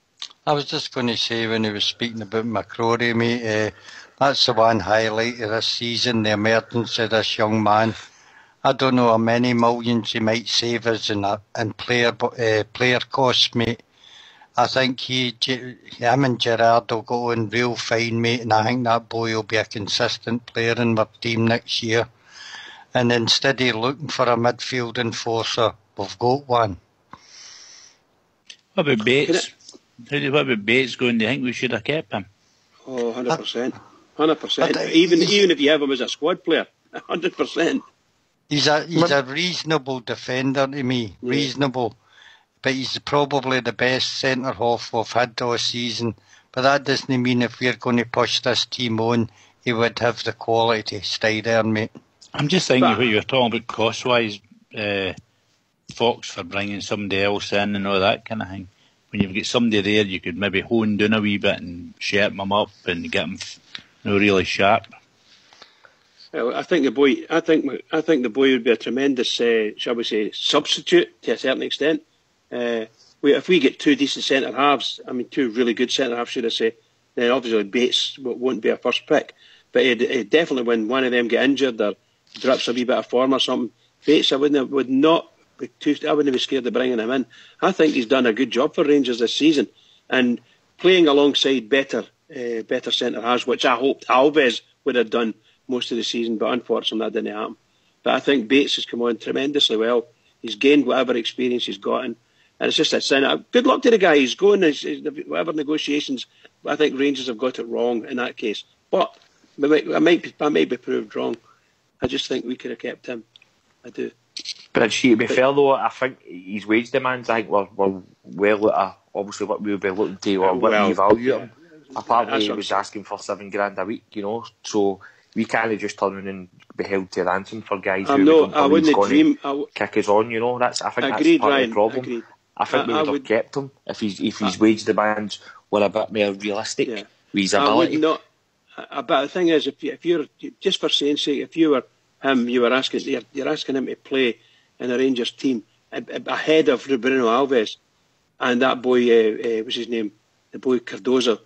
I was just going to say, when he was speaking about McCrory, mate, that's the one highlight of this season, the emergence of this young man. I don't know how many millions he might save us in player costs, mate. I think him and Gerrard will go on real fine, mate, and I think that boy will be a consistent player in our team next year. And instead of looking for a midfield enforcer, we've got one. What about Bates? What about Bates going? Do you think we should have kept him? Oh, 100%. 100%. Even if you have him as a squad player, 100%. He's a reasonable defender to me, reasonable. But he's probably the best centre-half we've had all season. But that doesn't mean if we're going to push this team on, he would have the quality to stay there, mate. I'm just thinking what you were talking about cost-wise, Fox for bringing somebody else in and all that kind of thing. When you've got somebody there, you could maybe hone down a wee bit and shape them up and get them really sharp. Well, I think the boy would be a tremendous, shall we say, substitute to a certain extent. If we get 2 decent centre halves, I mean 2 really good centre halves, should I say, then obviously Bates won't be a first pick. But it definitely, when one of them get injured or drops a wee bit of form or something, Bates, I wouldn't be scared of bringing him in. I think he's done a good job for Rangers this season, and playing alongside better centre halves, which I hoped Alves would have done most of the season, but unfortunately that didn't happen. But I think Bates has come on tremendously well. He's gained whatever experience he's gotten, and it's just a sign. Good luck to the guy. He's going whatever negotiations. I think Rangers have got it wrong in that case, but I might be proved wrong. I just think we could have kept him. I do. But to be fair though, I think his wage demands, I think, were well at obviously what we would be looking to, or what we value him. Apparently he was asking for $7,000 a week, so we can't just turn around and be held to ransom for guys who don't believe he's going to kick us on, I think that's part of the problem. Agreed. I think we would have kept him if his wage demands were a bit more realistic with his ability. But the thing is, if you're, just for saying sake, if you were him, you're asking him to play in a Rangers team ahead of Bruno Alves and that boy, what's his name, the boy Cardozo.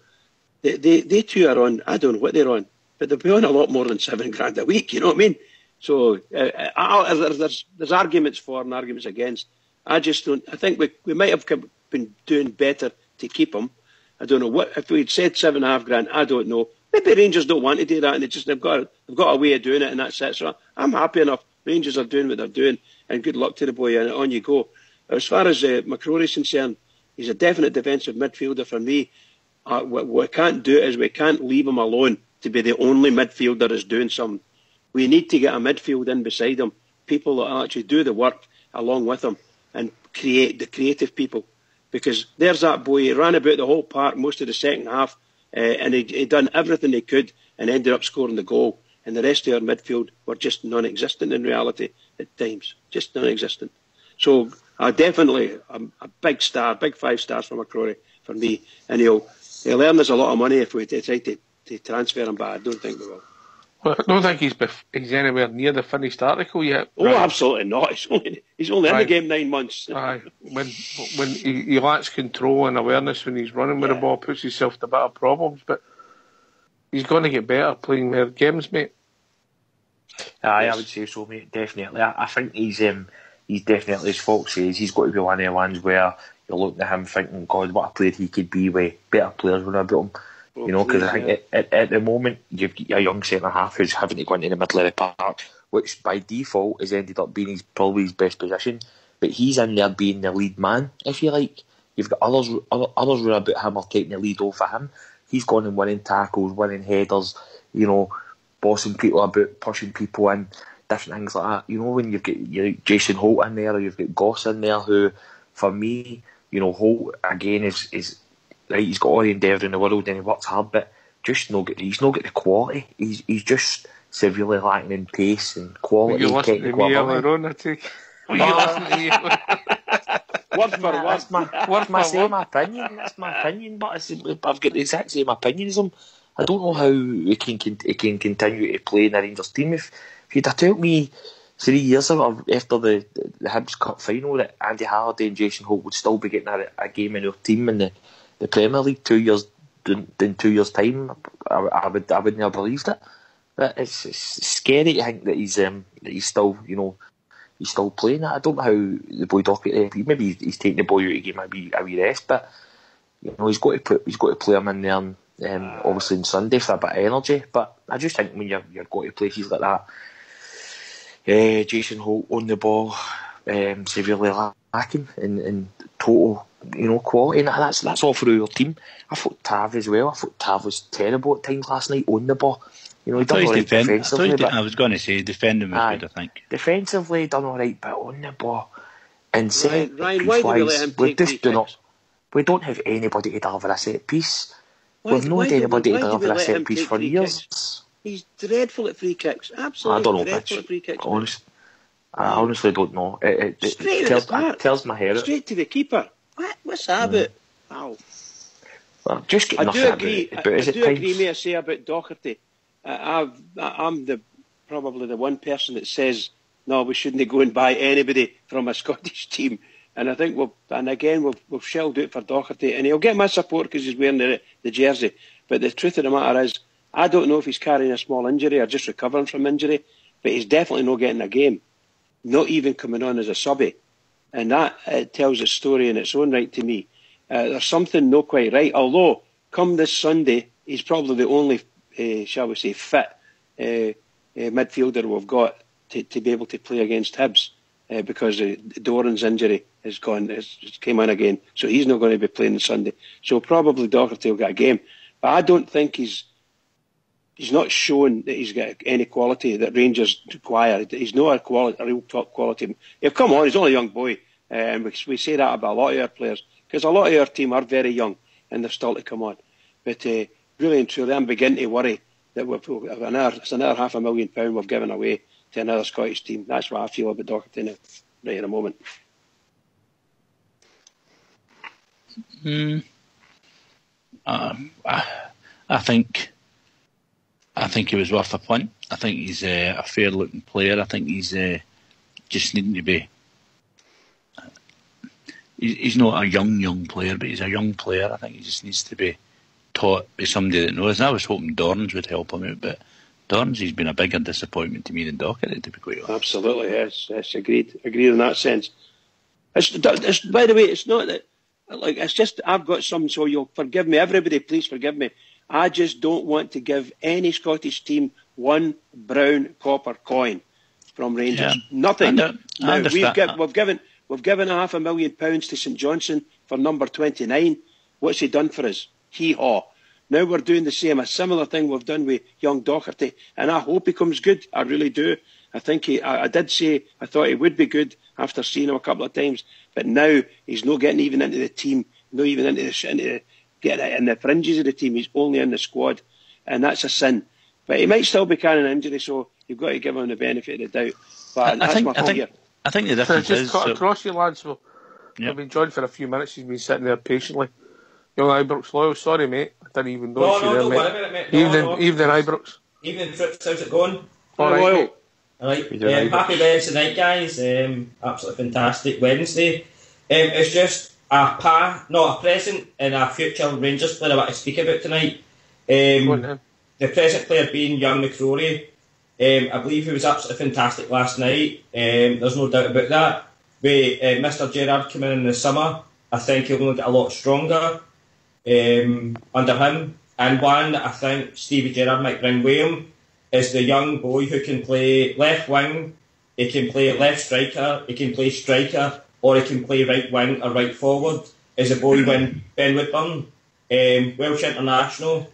They two are on, I don't know what they're on, but they'll be on a lot more than $7,000 a week, you know what I mean? So there's arguments for and arguments against. I just don't, I think we might have been doing better to keep him. I don't know what, if we'd said $7,500, I don't know. Maybe Rangers don't want to do that and they've got a way of doing it and that's it. So I'm happy enough. Rangers are doing what they're doing and good luck to the boy and on you go. As far as McCrory's concerned, he's a definite defensive midfielder for me. What we can't do is we can't leave him alone to be the only midfielder that's doing something. We need to get a midfield in beside him, people that actually do the work along with him and create the creative people. Because there's that boy, he ran about the whole park most of the second half and he done everything he could and ended up scoring the goal. And the rest of our midfield were just non-existent in reality at times, just non-existent. So definitely a big star, big 5 stars for McCrory for me. And he'll earn us a lot of money if we try to transfer him, but I don't think we will. Well, I don't think he's anywhere near the finished article yet. Oh, right. Absolutely not. He's only in the game 9 months. Aye. When he lacks control and awareness when he's running with the ball, puts himself to a bit of problems, but he's going to get better playing more games, mate. Aye, I would say so, mate. Definitely. I think he's definitely, as Fox says, he's got to be one of the ones where you're looking at him thinking, God, what a player he could be with better players when about him. Because I think at the moment you've got a young centre half who's having to go into the middle of the park, which by default has ended up being probably his best position. But he's in there being the lead man, if you like. You've got others who are about him or taking the lead off of him. He's gone and winning tackles, winning headers, bossing people about, pushing people in, different things like that. When you've got Jason Holt in there or you've got Goss in there, who, for me, Holt again is right. He's got all the endeavour in the world and he works hard, but he's not got the quality. He's just severely lacking in pace and quality. You listen to me earlier on, I take. You listen to me. Word for word. My opinion. That's my opinion, but I've got the exact same opinion as him. I don't know how he can continue to play in the Rangers team. If you'd have told me 3 years ago, after the Hibs Cup final, that Andy Halliday and Jason Holt would still be getting a game in our team in the Premier League 2 years in 2 years' time, I wouldn't have believed it. But it's scary to think that he's still he's still playing that. I don't know how the boy Docherty, maybe he's taking the boy out of the game a wee rest, but he's got to play him in there, obviously on Sunday for a bit of energy. But I just think when you've got to places like that, Jason Holt on the ball, severely lacking in total quality, and that's all through your team. I thought Tav as well. I thought Tav was terrible at times last night on the ball. He done all right defensively. I was going to say defending was good, I think. Defensively done all right, but on the ball and set Ryan, why did we let him take free kicks? We don't have anybody to deliver a set piece. We've not had anybody to deliver a set piece for years. He's dreadful at free kicks. Absolutely, I don't know, dreadful at free kicks. I honestly don't know. It tells my hair. Straight to the keeper. What's that about? Ow. Well, just get nothing about it. I do agree, may I say, about Docherty. I'm probably the one person that says, no, we shouldn't go and buy anybody from a Scottish team. And I think we've shelled out for Docherty, and he'll get my support because he's wearing the jersey. But the truth of the matter is, I don't know if he's carrying a small injury or just recovering from injury, but he's definitely not getting a game, not even coming on as a subby. And that tells a story in its own right to me. There's something not quite right, although come this Sunday, he's probably the only, shall we say, fit midfielder we've got to be able to play against Hibs, because Doran's injury has came in again, so he's not going to be playing on Sunday. So probably Docherty will get a game, but I don't think he's he's not shown that he's got any quality that Rangers require. He's not a real top quality. Come on, he's only a young boy, and we say that about a lot of our players, because a lot of our team are very young and they're still to come on. But really and truly, I'm beginning to worry that it's another £500,000 we've given away to another Scottish team. That's what I feel about Doherty now, right in the moment. I think he was worth a punt. I think he's a fair-looking player. I think he's just needing to be. He's not a young player, but he's a young player. I think he just needs to be taught by somebody that knows. And I was hoping Dorrans would help him out, but Dorrans, he's been a bigger disappointment to me than Doherty, to be quite honest. Absolutely, yes, agreed in that sense. It's by the way, it's not that. Like, it's just I've got some, so you'll forgive me. Everybody, please forgive me. I just don't want to give any Scottish team one brown copper coin from Rangers. Yeah. Nothing. We've given £500,000 to St Johnstone for number 29. What's he done for us? Hee-haw. Now we're doing a similar thing we've done with young Doherty, and I hope he comes good. I really do. I think I did say I thought he would be good after seeing him a couple of times, but now he's not getting even into the team, not even getting in the fringes of the team. He's only in the squad, and that's a sin. But he might still be carrying an injury, so you've got to give him the benefit of the doubt. But I think the difference is... Just cut across you, lads. I've been joined for a few minutes. He's been sitting there patiently. Young Ibrox Loyal, sorry, mate. I didn't even know you there, mate. Evening, Ibrox. Evening, Trips. How's it going? All right, Alright, happy Wednesday night, guys. Absolutely fantastic Wednesday. It's just a present and a future Rangers player I want to speak about tonight. The present player being young McCrory. I believe he was absolutely fantastic last night. There's no doubt about that. With Mr. Gerrard coming in the summer, I think he'll only get a lot stronger under him. And one that I think Stevie Gerrard might bring with him is the young boy who can play left wing, he can play left striker, he can play striker, or he can play right wing or right forward, is a boy Ben Woodburn, Welsh international.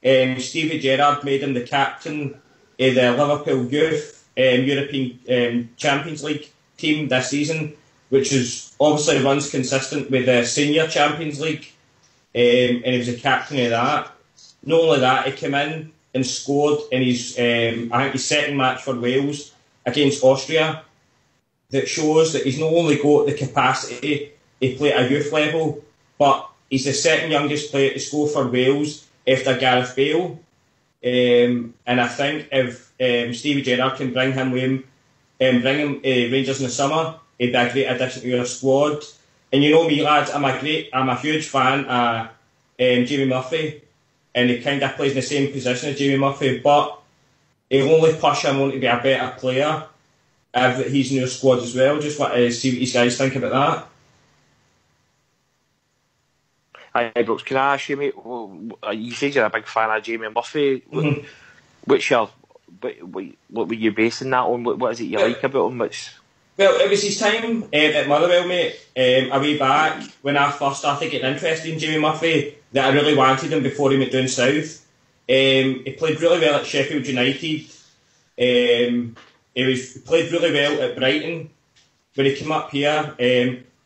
Stevie Gerrard made him the captain of the Liverpool Youth European Champions League team this season, which is obviously runs consistent with the Senior Champions League, and he was the captain of that. Not only that, he came in and scored in his, I think his second match for Wales against Austria. That shows that he's not only got the capacity to play at a youth level, but he's the second youngest player to score for Wales after Gareth Bale. And I think if Stevie Gerrard can bring him with him and bring him Rangers in the summer, he'd be a great addition to your squad. And you know me, lads, I'm a huge fan of Jamie Murphy. And he kind of plays in the same position as Jamie Murphy, but he'll only push him on to be a better player if he's in your squad as well. Just want to see what you guys think about that. Hi, Brooks. Can I ask you, mate? You said you're a big fan of Jamie Murphy. Mm-hmm. What were you basing that on? What is it you like about him? Well, it was his time at Motherwell, mate, a way back when I first started getting interested in Jamie Murphy, that I really wanted him before he went down south. He played really well at Sheffield United. He played really well at Brighton. When he came up here,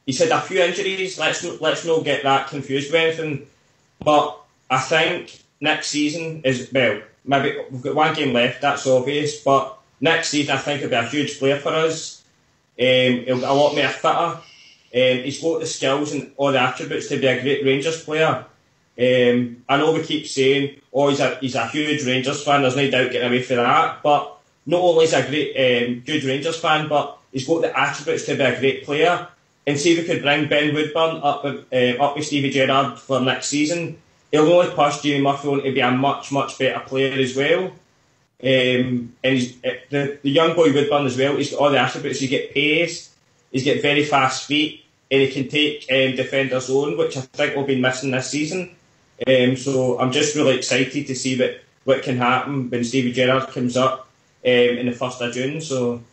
he's had a few injuries. Let's not get that confused with anything. But I think next season is, well, maybe we've got one game left, that's obvious, but next season I think he'll be a huge player for us. He'll be a lot more fitter. He's got the skills and all the attributes to be a great Rangers player. I know we keep saying, he's a huge Rangers fan, there's no doubt getting away from that, but not only is he a great, good Rangers fan, but he's got the attributes to be a great player. And see if we could bring Ben Woodburn up with Stevie Gerrard for next season, he'll only push Jamie Murphy on to be a much, much better player as well. And the young boy Woodburn as well, he's got all the attributes. He's got pace, he's got very fast feet, and he can take defenders on, which I think will be missing this season. So I'm just really excited to see what can happen when Stevie Gerrard comes up in the 1st of June. So,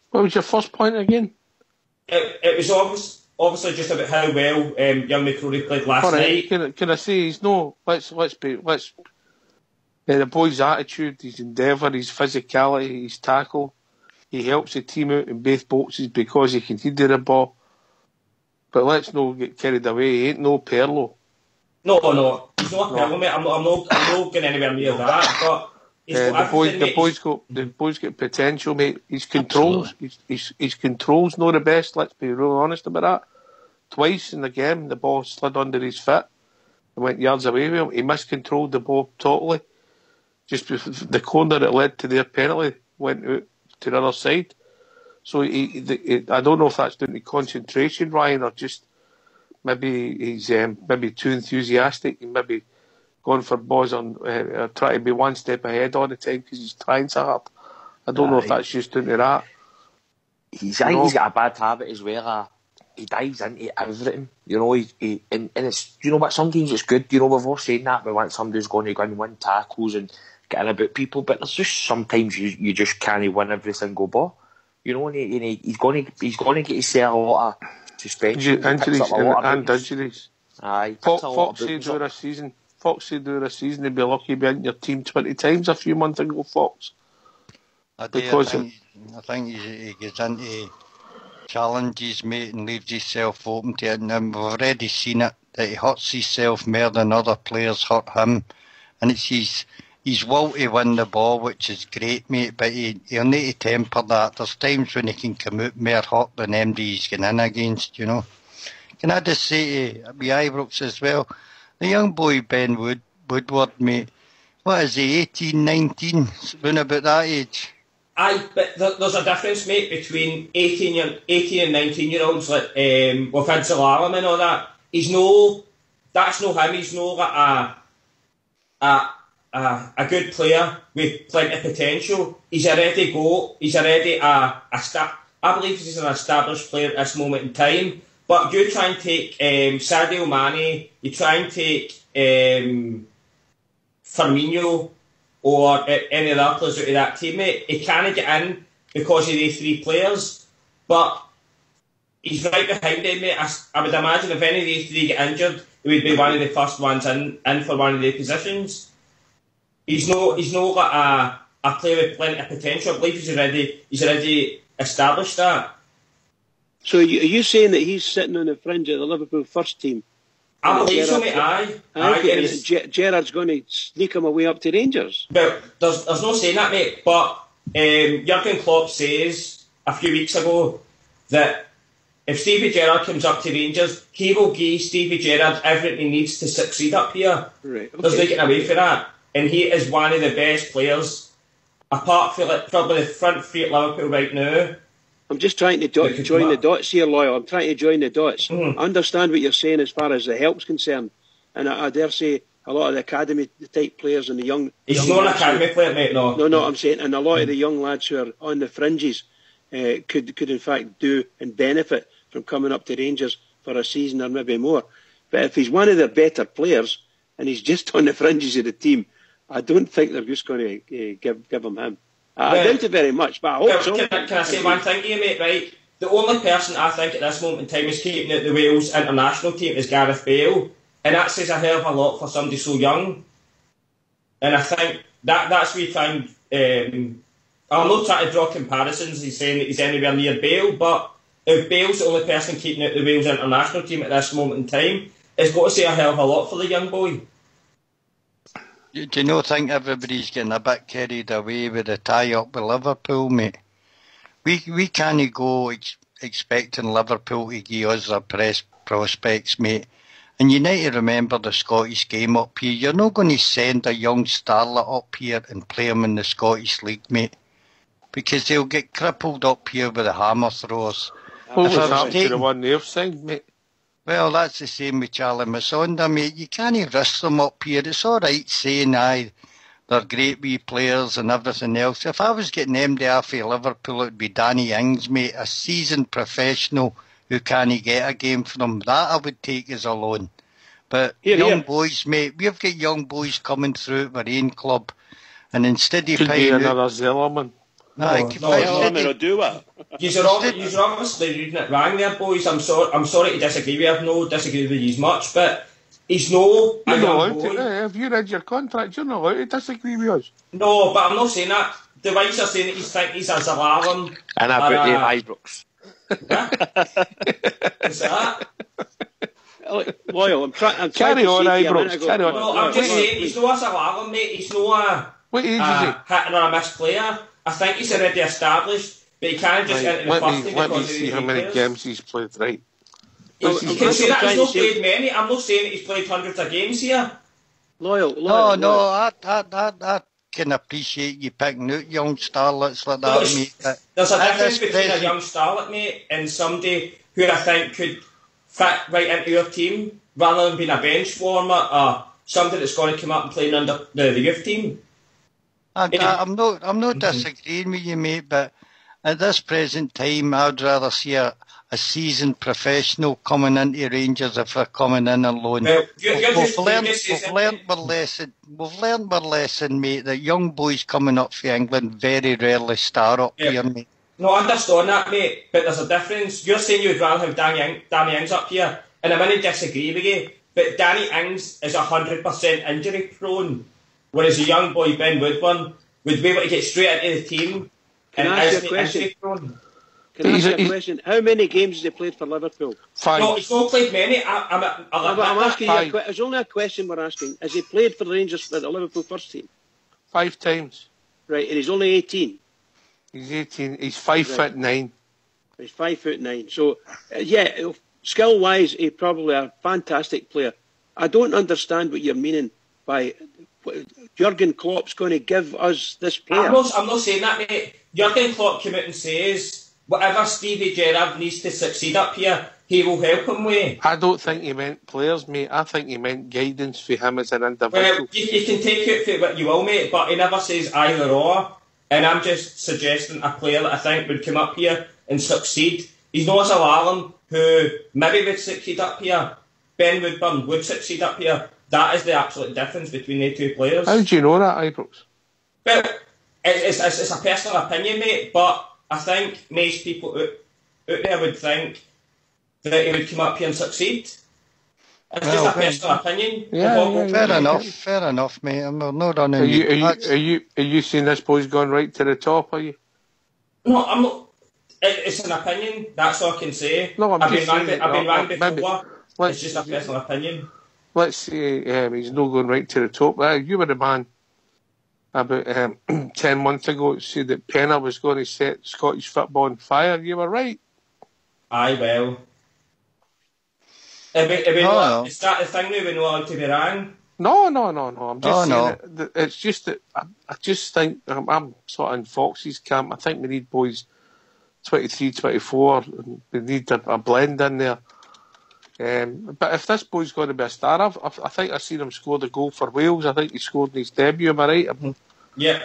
what was your first point again? It was obviously just about how well young McCrory played last night. Can I say he's no? Let's The boy's attitude, his endeavour, his physicality, his tackle, he helps the team out in both boxes because he can head the ball. But let's not get carried away. He ain't no Perlo. No, he's not a Perlo, mate. I'm not going anywhere near that. But he's got the boy's got potential, mate. His controls not the best. Let's be real honest about that. Twice in the game, the ball slid under his foot and went yards away with him. He miscontrolled the ball totally. Just the corner that led to their penalty went out to the other side. So I don't know if that's down to concentration, Ryan, or just maybe he's maybe too enthusiastic and maybe going for balls on trying to be one step ahead all the time because he's trying so hard. I don't know if that's just down to that. I think he's got a bad habit as well. He dives into everything, you know. And it's, you know what, sometimes it's good, you know. We've all said that we want somebody who's going to go and win tackles and get in about people, but there's just sometimes you just can't win every single ball, you know. And he's going to get himself a lot of suspension, injuries and injuries. Aye, Fox said during a season he'd be lucky to be in your team 20 times a few months ago, Fox. I think he gets into challenges, mate, and leaves himself open to it. And we've already seen it, that he hurts himself more than other players hurt him. And it's his will to win the ball, which is great, mate, but he'll need to temper that. There's times when he can come out more hurt than MD he's going in against, you know. Can I just say to Ibrox as well, the young boy Ben Woodward, mate, what is he, 18, 19, round about that age? Aye, but there's a difference, mate, between 18 and 19-year-olds, like, with Ed Zalalam and all that. That's no him, he's no like a good player with plenty of potential. He's already I believe he's an established player at this moment in time. But you try and take Sadio Mane, you try and take Firmino or any of the other players out of that team, mate. He can't get in because of these three players, but he's right behind him, mate. I would imagine if any of these three get injured, he would be one of the first ones in for one of their positions. He's no like a player with plenty of potential. I believe he's already established that. So are you saying that he's sitting on the fringe of the Liverpool first team? I believe so, mate. Aye. Gerrard's going to sneak him away up to Rangers. Well, there's no saying that, mate. But Jurgen Klopp says a few weeks ago that if Stevie Gerrard comes up to Rangers, he will give Stevie Gerrard everything he needs to succeed up here. Right. Okay. There's no getting away from that. And he is one of the best players, apart from probably the front three at Liverpool right now. I'm just trying to join the dots here, Loyal. I'm trying to join the dots. I understand what you're saying as far as the help's concerned. And I dare say a lot of the academy-type players and the young... He's not an academy player, mate, no. No, I'm saying, and a lot of the young lads who are on the fringes could in fact do and benefit from coming up to Rangers for a season or maybe more. But if he's one of the better players and he's just on the fringes of the team, I don't think they're just going to give him. I doubt it very much, but I hope so. Can I say one thing to you, mate, right? The only person I think at this moment in time is keeping out the Wales international team is Gareth Bale. And that says a hell of a lot for somebody so young. And I think that's where you find... I'm not trying to draw comparisons, he's saying that he's anywhere near Bale, but if Bale's the only person keeping out the Wales international team at this moment in time, it's got to say a hell of a lot for the young boy. Do you not think everybody's getting a bit carried away with the tie-up with Liverpool, mate? We can't go expecting Liverpool to give us their prospects, mate. And you need to remember the Scottish game up here. You're not going to send a young starlet up here and play him in the Scottish League, mate, because they'll get crippled up here with the hammer throwers. What was happened to the one they've signed, mate? Well, that's the same with Charlie Masonda, mate. You can't risk them up here. It's all right saying, aye, they're great wee players and everything else. If I was getting MD off of Liverpool, it would be Danny Ings, mate, a seasoned professional who can't get a game from them. That I would take as a loan. But young boys, mate, we've got young boys coming through at our own club, and instead of could paying... Could be another Zillerman. You're obviously reading it wrong there, boys. I'm sorry to disagree with you. I've no disagreed with you much, but he's no a You're not young allowed boy. to. If you read your contract, you're not allowed to disagree with us. No, but I'm not saying that. The whites are saying that he's think he's a Zalaram. And I bet Dave Ibrox. What's that? Loyal, I'm trying Carry on, Ibrox. Carry on. No, I'm just saying he's no a Zalaram, mate. He's no a what age is he? Hit or a miss player. I think he's already established, but he can't just enter the first team let me because see how many games he's played. Right. You can say that he's not played many. I'm not saying that he's played hundreds of games here. Loyal. I can appreciate you picking out young starlets like that, mate. There's a difference between a young starlet, mate, and somebody who I think could fit right into your team, rather than being a bench warmer or somebody that's going to come up and play under the youth team. I'm not disagreeing with you, mate, but at this present time, I'd rather see a seasoned professional coming into Rangers if they're coming in on loan. Well, we've learned our lesson, mate, that young boys coming up for England very rarely start up here, mate. No, I understand that, mate, but there's a difference. You're saying you'd rather have Danny Ings up here, and I'm going to disagree with you, but Danny Ings is 100% injury prone, whereas a young boy, Ben Woodburn, would be able to get straight into the team. Can I ask you a question? Can I ask you a question? How many games has he played for Liverpool? 5. No, he's not played many. I'm asking you. It's only a question we're asking. Has he played for the Rangers for the Liverpool first team? 5 times. Right, and he's only 18. He's 18. He's 5'9". He's 5'9". So, skill-wise, he's probably a fantastic player. I don't understand what you're meaning by Jurgen Klopp's going to give us this player. I'm not saying that, mate. Jurgen Klopp came out and says whatever Stevie Gerrard needs to succeed up here, he will help him with. I don't think he meant players, mate. I think he meant guidance for him as an individual. Well, you can take it for what you will, mate, but he never says either or. And I'm just suggesting a player that I think would come up here and succeed. He's not as a Alan who maybe would succeed up here. Ben Woodburn would succeed up here. That is the absolute difference between the two players. How do you know that, Ibrox? Well, it's a personal opinion, mate, but I think most people out there would think that he would come up here and succeed. It's just a personal opinion. Fair enough, mate. I'm not running. Are you saying this boy's gone right to the top? Are you? No, I'm not. It's an opinion. That's all I can say. No, I've been wrong before. It's just a personal opinion. Let's say he's not going right to the top. You were the man about 10 months ago that said that Penner was going to set Scottish football on fire. You were right. Aye, well. Is that the thing now? We're not allowed to be wrong? No. I'm just saying that it's just that I just think I'm sort of in Fox's camp. I think we need boys 23, 24. We need a blend in there. But if this boy's going to be a star, I think I've seen him score the goal for Wales. I think he scored in his debut, am I right? Yeah.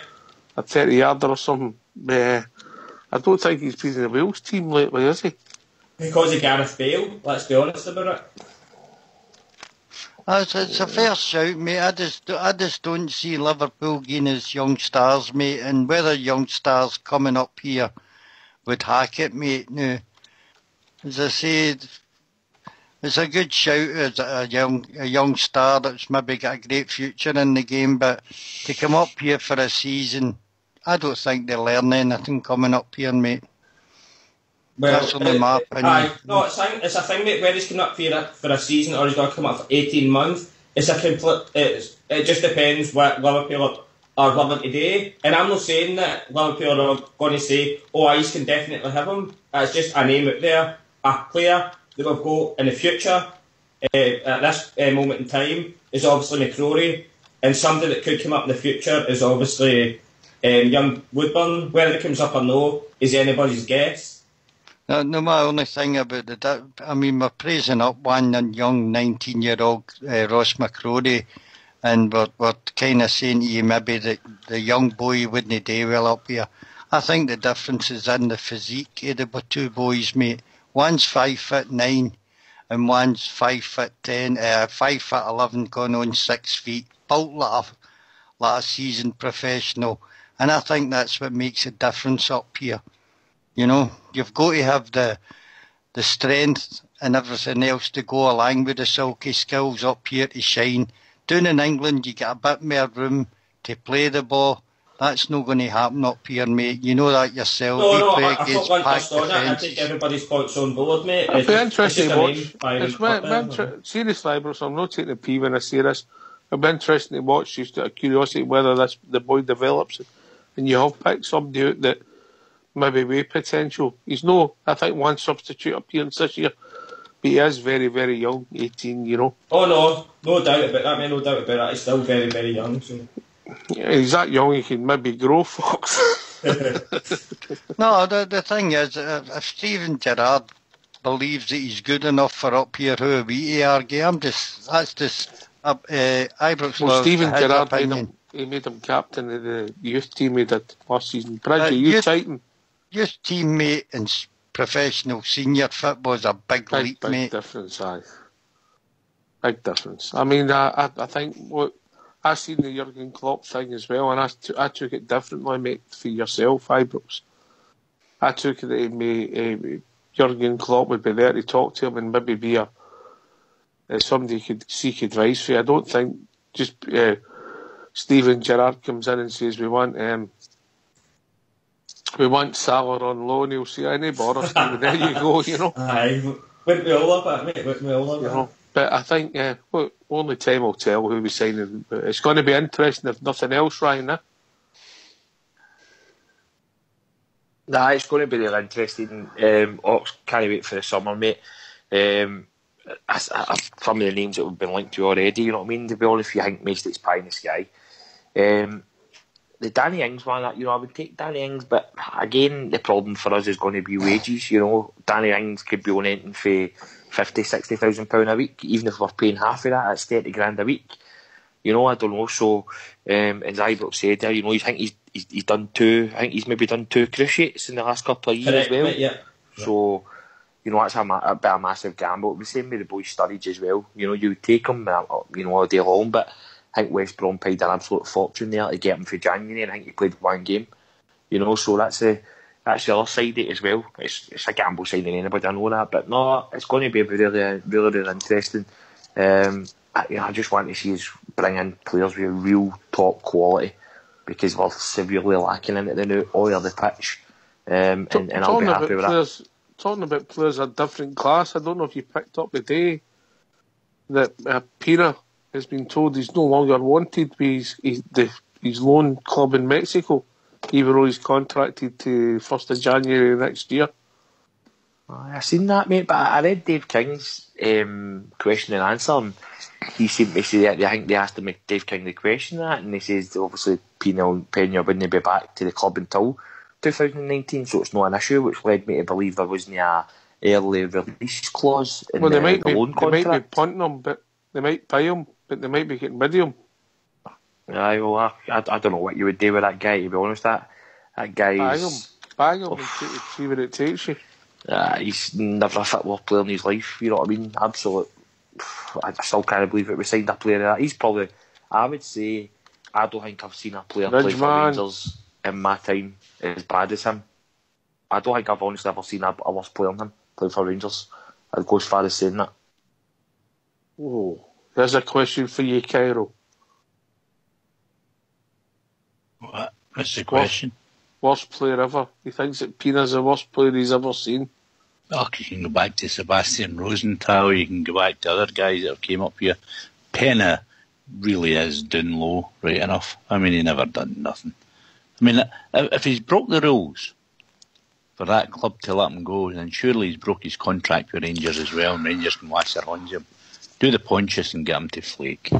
A 30-yarder or something. I don't think he's been in the Wales team lately, is he? Because of Gareth Bale, let's be honest about it. It's a fair shout, mate. I just don't see Liverpool getting as young stars, mate, and whether young stars coming up here would hack it, mate. Now, as I said, it's a good shout as a young star that's maybe got a great future in the game, but to come up here for a season, I don't think they learn anything coming up here, mate. Well, that's only my opinion. No, it's a thing, mate, whether he's coming up for a season or he's going to come up for 18 months. It just depends what Liverpool are willing to do. And I'm not saying that Liverpool are going to say, I can definitely have him. It's just a name out there, a player that will go in the future. At this moment in time is obviously McCrory, and somebody that could come up in the future is obviously young Woodburn. Whether it comes up or no is anybody's guess. No, my only thing about we're praising up one young 19-year-old Ross McCrory, and we're kind of saying to you maybe that the young boy wouldn't do well up here. I think the difference is in the physique of the two boys, mate. One's 5'9", and one's 5'10", 5'11", going on 6 feet, built like a seasoned professional, and I think that's what makes a difference up here. You know, you've got to have the strength and everything else to go along with the silky skills up here to shine. Down in England, you get a bit more room to play the ball. That's not going to happen up here, mate. You know that yourself. No, I thought one touched on it. I take everybody's points on board, mate. It'll be interesting to watch. Seriously, Bruce, I'm not taking a pee when I say this. It'll be interesting to watch, just out of curiosity, whether the boy develops. And you have picked somebody out that maybe with potential. He's I think, one substitute appearance this year, but he is very, very young, 18, you know. Oh, no doubt about that, mate, no doubt about that. He's still very, very young, so... Yeah, he's that young, he can maybe grow, Fox. No, the thing is, if Steven Gerrard believes that he's good enough for up here, who are we to argue? That's just Ibrox. Well, Steven Gerrard made him captain of the youth team he did last season. Bridget, youth teammate and professional senior football is a big leap, mate. Big difference, aye. Big difference. I mean, I think what I seen the Jurgen Klopp thing as well, and I took it differently, mate, for yourself, Ibrox. I took it that Jurgen Klopp would be there to talk to him and maybe be somebody who could seek advice for you. I don't think just Steven Gerrard comes in and says we want Salah on loan. He'll say, "Any bother, Steven." There you go, you know. Aye, wouldn't we all love it, mate? Wouldn't we all love it? But I think, only time will tell who we sign. It's going to be interesting if nothing else, Ryan. Nah, it's going to be really interesting. Ox can't wait for the summer, mate. Some of the names that we've been linked to already, you know what I mean? To be honest, if you think most it's pie in the sky. The Danny Ings one, I would take Danny Ings, but again, the problem for us is going to be wages. You know, Danny Ings could be on anything for £50,000-60,000 a week, even if we're paying half of that, that's £30,000 a week. You know, I don't know. So, as Ibrox said there, you know, I think he's done two. I think he's maybe done 2 cruciates in the last couple of years as well. Mate, yeah. So, you know, that's a bit of a massive gamble. It was the same with the boy Sturridge as well. You know, you would take him, you know, all day long, but I think West Brom paid an absolute fortune there to get him for January, and I think he played 1 game. You know, so that's the other side of it as well. It's a gamble signing anybody, I know that, but no, it's going to be really, really, really interesting. I just want to see us bring in players with real top quality, because we're severely lacking in it all over the pitch, and I'll be happy with that. Talking about players of different class, I don't know if you picked up the day that Pina has been told he's no longer wanted by his loan club in Mexico, even though he's contracted to 1st of January next year. I've seen that, mate, but I read Dave King's question and answer, and he seemed to say that I think they asked him, Dave King, the question that, and he says obviously Pena wouldn't be back to the club until 2019, so it's not an issue, which led me to believe there wasn't an early release clause in the loan contract. They might be punting him, but they might pay him, but they might be getting rid of him. Aye, well, I don't know what you would do with that guy, to be honest. That guy's... Bang him and see where it takes you. He's never a football player in his life, you know what I mean? Absolute... I still can't believe it. We signed a player of that. He's probably... I would say... I don't think I've seen a player play for Rangers in my time as bad as him. I don't think I've honestly ever seen a worse player than him play for Rangers. I'd go as far as saying that. Oh, there's a question for you, Cairo. What's the question? Worst player ever. He thinks that Pina's the worst player he's ever seen. Oh, you can go back to Sebastian Rosenthal, you can go back to other guys that have came up here. Pena really is down low, right enough. I mean, he never done nothing. I mean, if he's broke the rules for that club to let him go, then surely he's broke his contract with Rangers as well, and Rangers can wash their hands of him. Do the Pontius and get him to flake.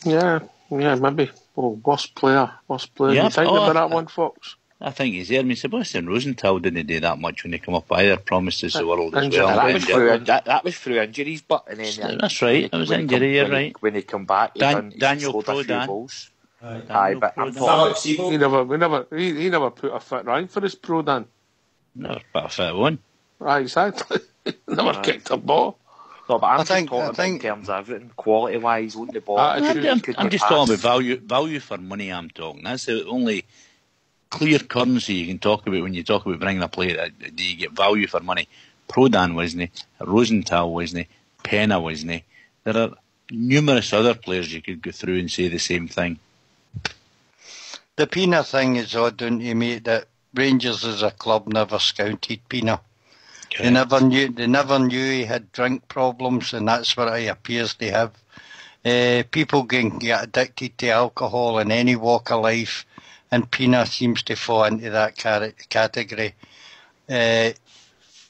Yeah, maybe. Well, worst player. Yeah, you think about that one, Fox? I think he's there. I mean, Sebastian Rosenthal didn't do that much when he came up either. Promised us the world as well. That was through injuries, but and then that's right. It was injury. You're right. When he come back, Daniel Prodan. Aye, but I'm talking. He never put a fit line for his Prodan. Never put a fit one. Right, exactly. Never kicked a ball. No, but I'm talking in terms of everything, quality-wise, on the ball. I'm just talking about value for money. I'm talking. That's the only clear currency you can talk about when you talk about bringing a player. Do you get value for money? Prodan wasn't, Rosenthal wasn't, Penna wasn't. There are numerous other players you could go through and say the same thing. The Pina thing is odd, don't you, mate, that Rangers as a club never scouted Pina. Okay. They never knew he had drink problems, and that's what he appears to have. People can get addicted to alcohol in any walk of life, and Pina seems to fall into that category.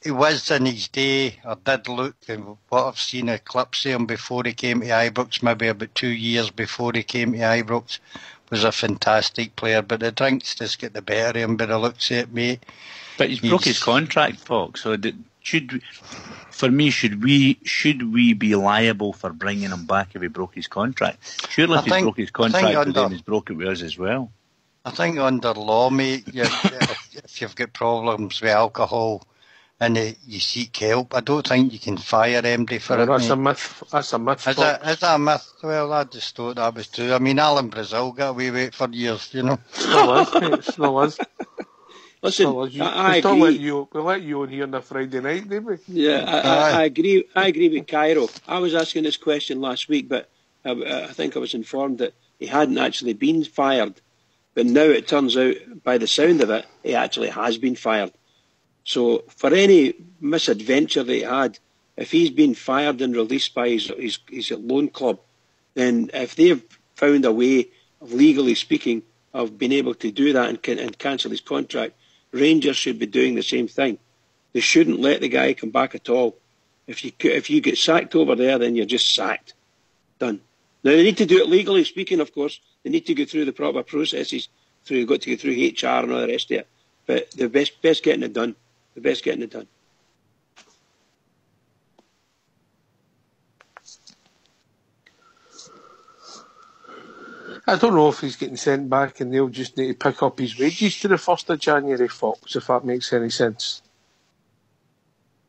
He was in his day, or did look, and what I've seen a clips of him before he came to Ibrox, maybe about 2 years before he came to Ibrox, was a fantastic player, but the drinks just get the better of him by the looks of it, mate. But he's broke his contract, Fox. So should we be liable for bringing him back if he broke his contract? Surely if he broke his contract with him, he's broke it with us as well. I think under law, mate, if you've got problems with alcohol and you seek help, I don't think you can fire MD for it. That's a myth. That's a myth. Is that a myth? Well, I just thought that was true. I mean, Alan Brazil got away with it for years, you know. Still is, mate. Still is. Listen, I agree. We let you on here on a Friday night, didn't we? Yeah, I agree. I agree with Cairo. I was asking this question last week, but I think I was informed that he hadn't actually been fired. But now it turns out, by the sound of it, he actually has been fired. So for any misadventure that he had, if he's been fired and released by his loan club, then if they've found a way of, legally speaking, of being able to do that and cancel his contract, Rangers should be doing the same thing. They shouldn't let the guy come back at all. If you get sacked over there, then you're just sacked. Done. Now, they need to do it legally speaking, of course. They need to go through the proper processes. They've got to go through HR and all the rest of it. But the best getting it done. The best getting it done. I don't know if he's getting sent back and they'll just need to pick up his wages to the 1st of January, Fox, if that makes any sense.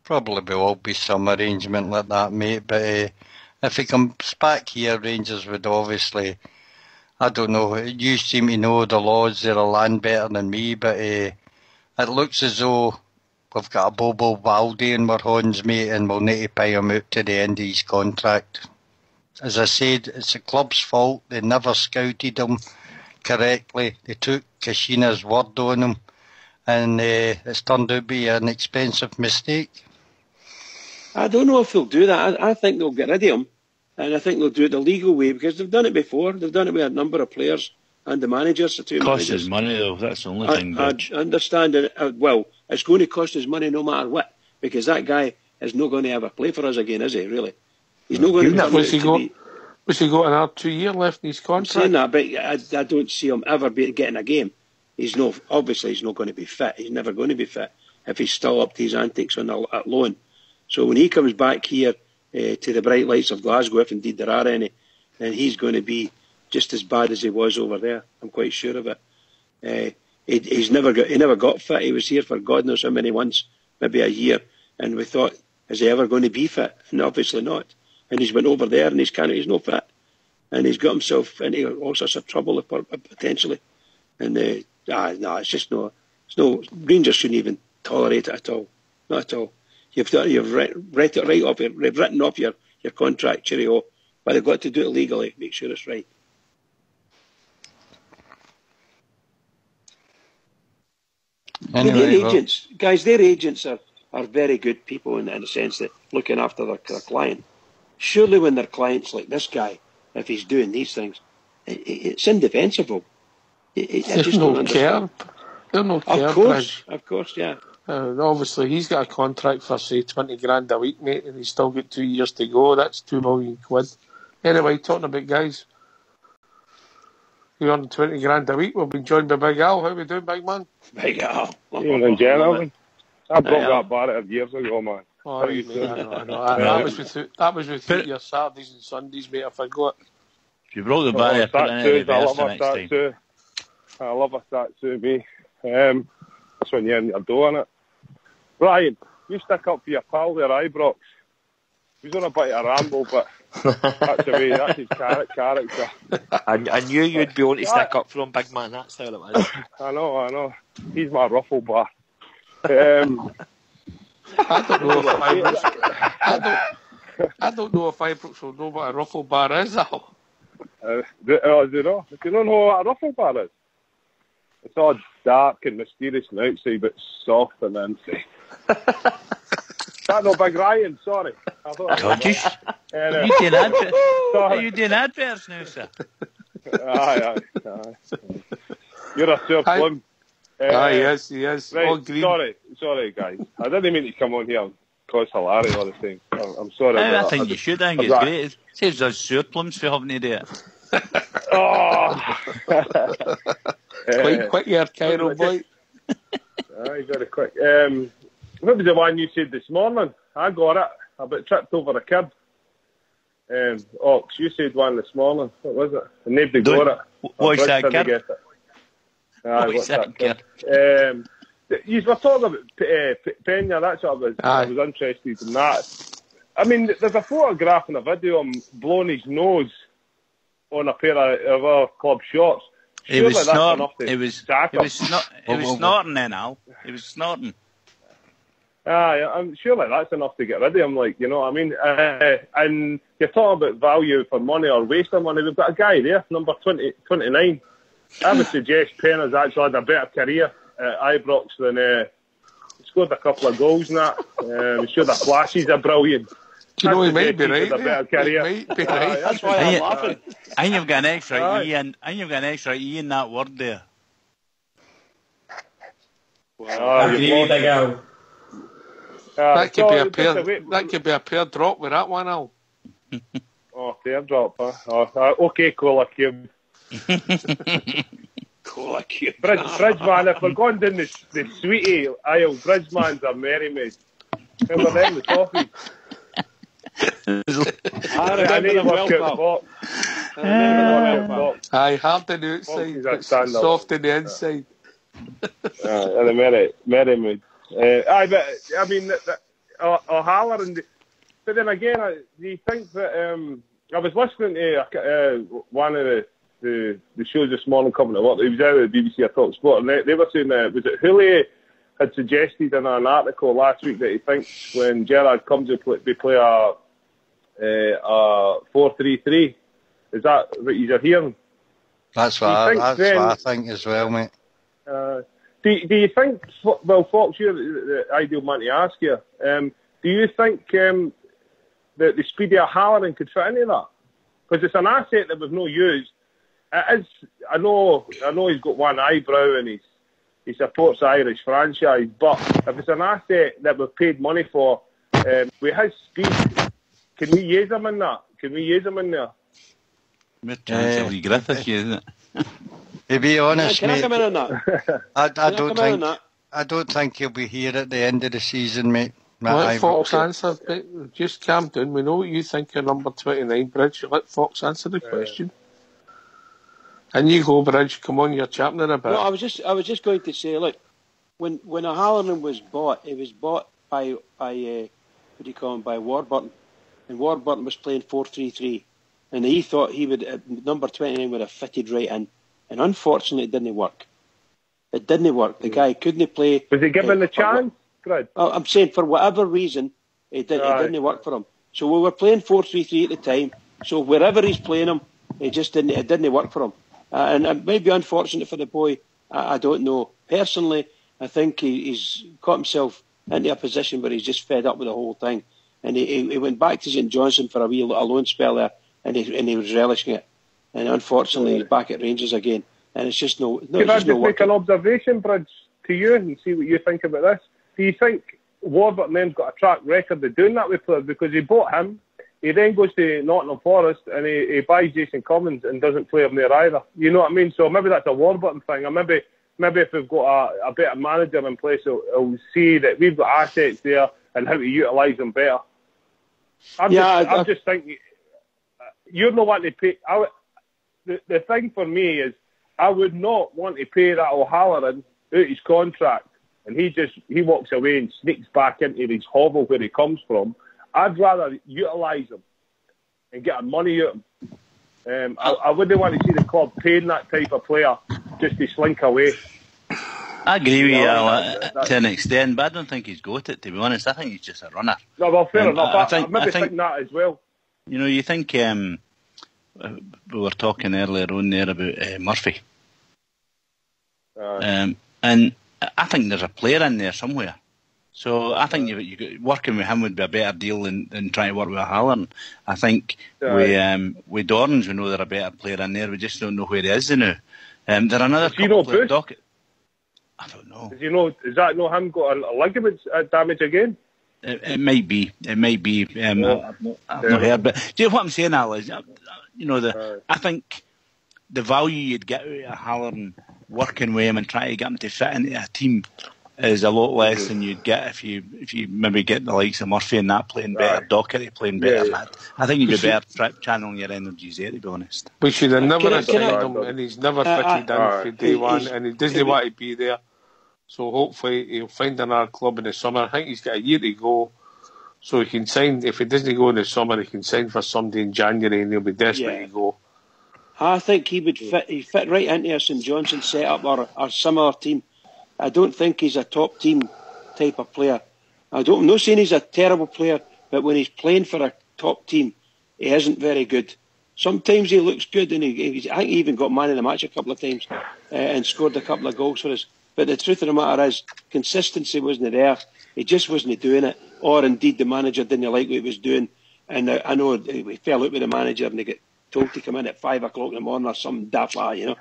Probably will be some arrangement like that, mate. But if he comes back here, Rangers would obviously, I don't know, you seem to know the laws of the land better than me, but it looks as though we've got a Bobo Valdi in our hands, mate, and we'll need to pay him out to the end of his contract. As I said, it's the club's fault. They never scouted him correctly. They took Kashina's word on him, and it's turned out to be an expensive mistake. I don't know if they'll do that. I think they'll get rid of him, and I think they'll do it the legal way, because they've done it before. They've done it with a number of players and the managers. The two costs managers. us money, though. That's the only thing. I understand it. Well, it's going to cost us money no matter what, because that guy is not going to ever play for us again, is he, really? He's not going to Was he got another 2 years left in his contract? I'm saying that, but I don't see him ever getting a game. Obviously he's not going to be fit. He's never going to be fit if he's still up to his antics at loan. So when he comes back here to the bright lights of Glasgow, if indeed there are any, then he's going to be just as bad as he was over there. I'm quite sure of it. He never got fit. He was here for God knows how many months, maybe a year, and we thought, is he ever going to be fit? And obviously not. And he's went over there and he's no fit. And he's got himself into all sorts of trouble potentially. And it's just no. Rangers shouldn't even tolerate it at all. Not at all. You've written off your contract, cheerio. But they've got to do it legally. Make sure it's right. Anyway, their agents are very good people in the sense that looking after their client. Surely when their clients like this guy, if he's doing these things, it's indefensible. There's no care. There's no care. Of course, yeah. Obviously, he's got a contract for, say, 20 grand a week, mate, and he's still got 2 years to go. That's £2 million. Anyway, talking about guys who earn 20 grand a week, we've been joined by Big Al. How we doing, big man? Big Al. Evening, gentlemen. I broke that Barrett years ago, man. Oh, I know. That was with your Saturdays and Sundays, mate. I forgot. If you broke the barrier, put it in the I love the a next time. tattoo. I love a tattoo, me. That's when you're in your dough, innit? Brian, you stick up for your pal there, Ibrox. He's on a bit of a ramble, but that's the way, that's his character. I knew you'd be able to stick up for him, big man. That's how it was. I know. He's my ruffle bar. I don't know if I don't know if Ibrox will know what a ruffle bar is, Al. Do you know? Do you not know what a ruffle bar is? It's all dark and mysterious on the outside, but soft on the inside. That's no Big Ryan, sorry. I thought Are you doing adverts now, sir? Aye. You're a sore plum. Yes, he is. Right, All green. Sorry, guys. I didn't mean to come on here and cause hilarity all the time. I'm sorry. I think you should. I think it's great. It saves us sore plums for having to do it. Quite quick here, Cairo boy. Aye, very quick. What was the one you said this morning? I got it. I about tripped over a kid. Ox, you said one this morning. What was it? And nobody got it. What's that kid? What's that kid? You were talking about Pena, that's what I was interested in that. I mean, there's a photograph and a video of him blowing his nose on a pair of our club shorts. It was snorting. It was snorting then, Al. It was snorting. I'm surely that's enough to get rid of him, like, you know what I mean? And you're talking about value for money or waste of money. We've got a guy there, number 29. I would suggest Penna's actually had a better career at Ibrox than scored a couple of goals and that. Sure, the flashes are brilliant. Do you know he might be right? A better career. He might be right. That's why I'm laughing. I think you've got an extra E in. I think you've got an extra E in that word there. I agree with the girl. That could be a pair drop with that one, Al. Pair drop, huh? Okay, Cola Cube. Cola Cube. Bridgeman, if we're going down the sweetie aisle, Bridgeman's a merry maid. Remember them, the toffees? I remember them well, Aye, hard on the outside, but soft on the inside. And a merry maid. But I mean, O'Halloran. But then again, do you think that I was listening to one of the shows this morning coming to work. He was out at the BBC or Talk Sport, and they were saying was it Hooley had suggested in an article last week that he thinks when Gerrard comes to play a 4-3-3. Is that what you're hearing? That's what I think as well, mate. Do you think, well, Fox, you're the ideal man to ask you, do you think that the speedy O'Halloran could fit into that? Because it's an asset that we've no used. It is, I know he's got one eyebrow and he supports the Irish franchise, but if it's an asset that we've paid money for, with his speed, can we use him in that? Can we use him in there? Isn't it? To be honest, mate, I don't think he'll be here at the end of the season, mate. Let Fox answer. Just calm down. We know what you think of number 29, Bridge. Let Fox answer the question. And you go, Bridge. Come on, you're chapping it a bit. No, I was just going to say, look, when O'Halloran was bought, it was bought by what do you call him, by Warburton, and Warburton was playing 4-3-3, and he thought he would number 29 would have fitted right in, and unfortunately it didn't work. It didn't work. The guy couldn't play. Was he given the chance? I'm saying for whatever reason it didn't work for him. So we were playing 4-3-3 at the time. So wherever he's playing him, it didn't work for him. And it may be unfortunate for the boy. I don't know. Personally, I think he's got himself into a position where he's just fed up with the whole thing. And he went back to St Johnstone for a loan spell there, and he was relishing it. And unfortunately, he's back at Rangers again. And it's just no. Can I just make an observation, Bridge, to you and see what you think about this? Do you think Warburton then's got a track record of doing that with players? Because he bought him, he then goes to Nottingham Forest and he buys Jason Cummins and doesn't play him there either. You know what I mean? So maybe that's a Warburton thing. Or maybe if we've got a better manager in place, he'll see that we've got assets there and how to utilise them better. I'm just thinking, you're not wanting to pay. The thing for me is, I would not want to pay that O'Halloran out his contract and he walks away and sneaks back into his hovel where he comes from. I'd rather utilise him and get money out of him. I wouldn't want to see the club paying that type of player just to slink away. I agree with you to an extent, but I don't think he's got it, to be honest. I think he's just a runner. No, well, fair enough. I think that as well. You know, you think we were talking earlier on there about Murphy. And I think there's a player in there somewhere. So I think working with him would be a better deal than trying to work with Halloran. I think with Dorrans, we know there's a better player in there. We just don't know where he is now. There are another couple of docket. I don't know. Is that no him got a ligament damage again? It might be. I've not heard. But do you know what I'm saying, Al? Is, I think the value you'd get out of Halloran working with him and trying to get him to fit into a team is a lot less than you'd get if you maybe get the likes of Murphy and that playing better, Docherty playing better. Yeah. I think you'd be better channeling your energies there, to be honest. We should have never signed him, and he's never fitted in for day one, and he doesn't want to be there. So hopefully he'll find another club in the summer. I think he's got a year to go, so he can sign. If he doesn't go in the summer, he can sign for somebody in January, and he'll be desperate to go. I think he would fit. He'd fit right into a St Johnstone setup or a similar team. I don't think he's a top team type of player. I'm not saying he's a terrible player, but when he's playing for a top team, he isn't very good. Sometimes he looks good, and I think he even got man of the match a couple of times and scored a couple of goals for us. But the truth of the matter is, consistency wasn't there. He just wasn't doing it. Or indeed, the manager didn't like what he was doing. And I know he fell out with the manager and they got told to come in at 5 o'clock in the morning or something daft like that,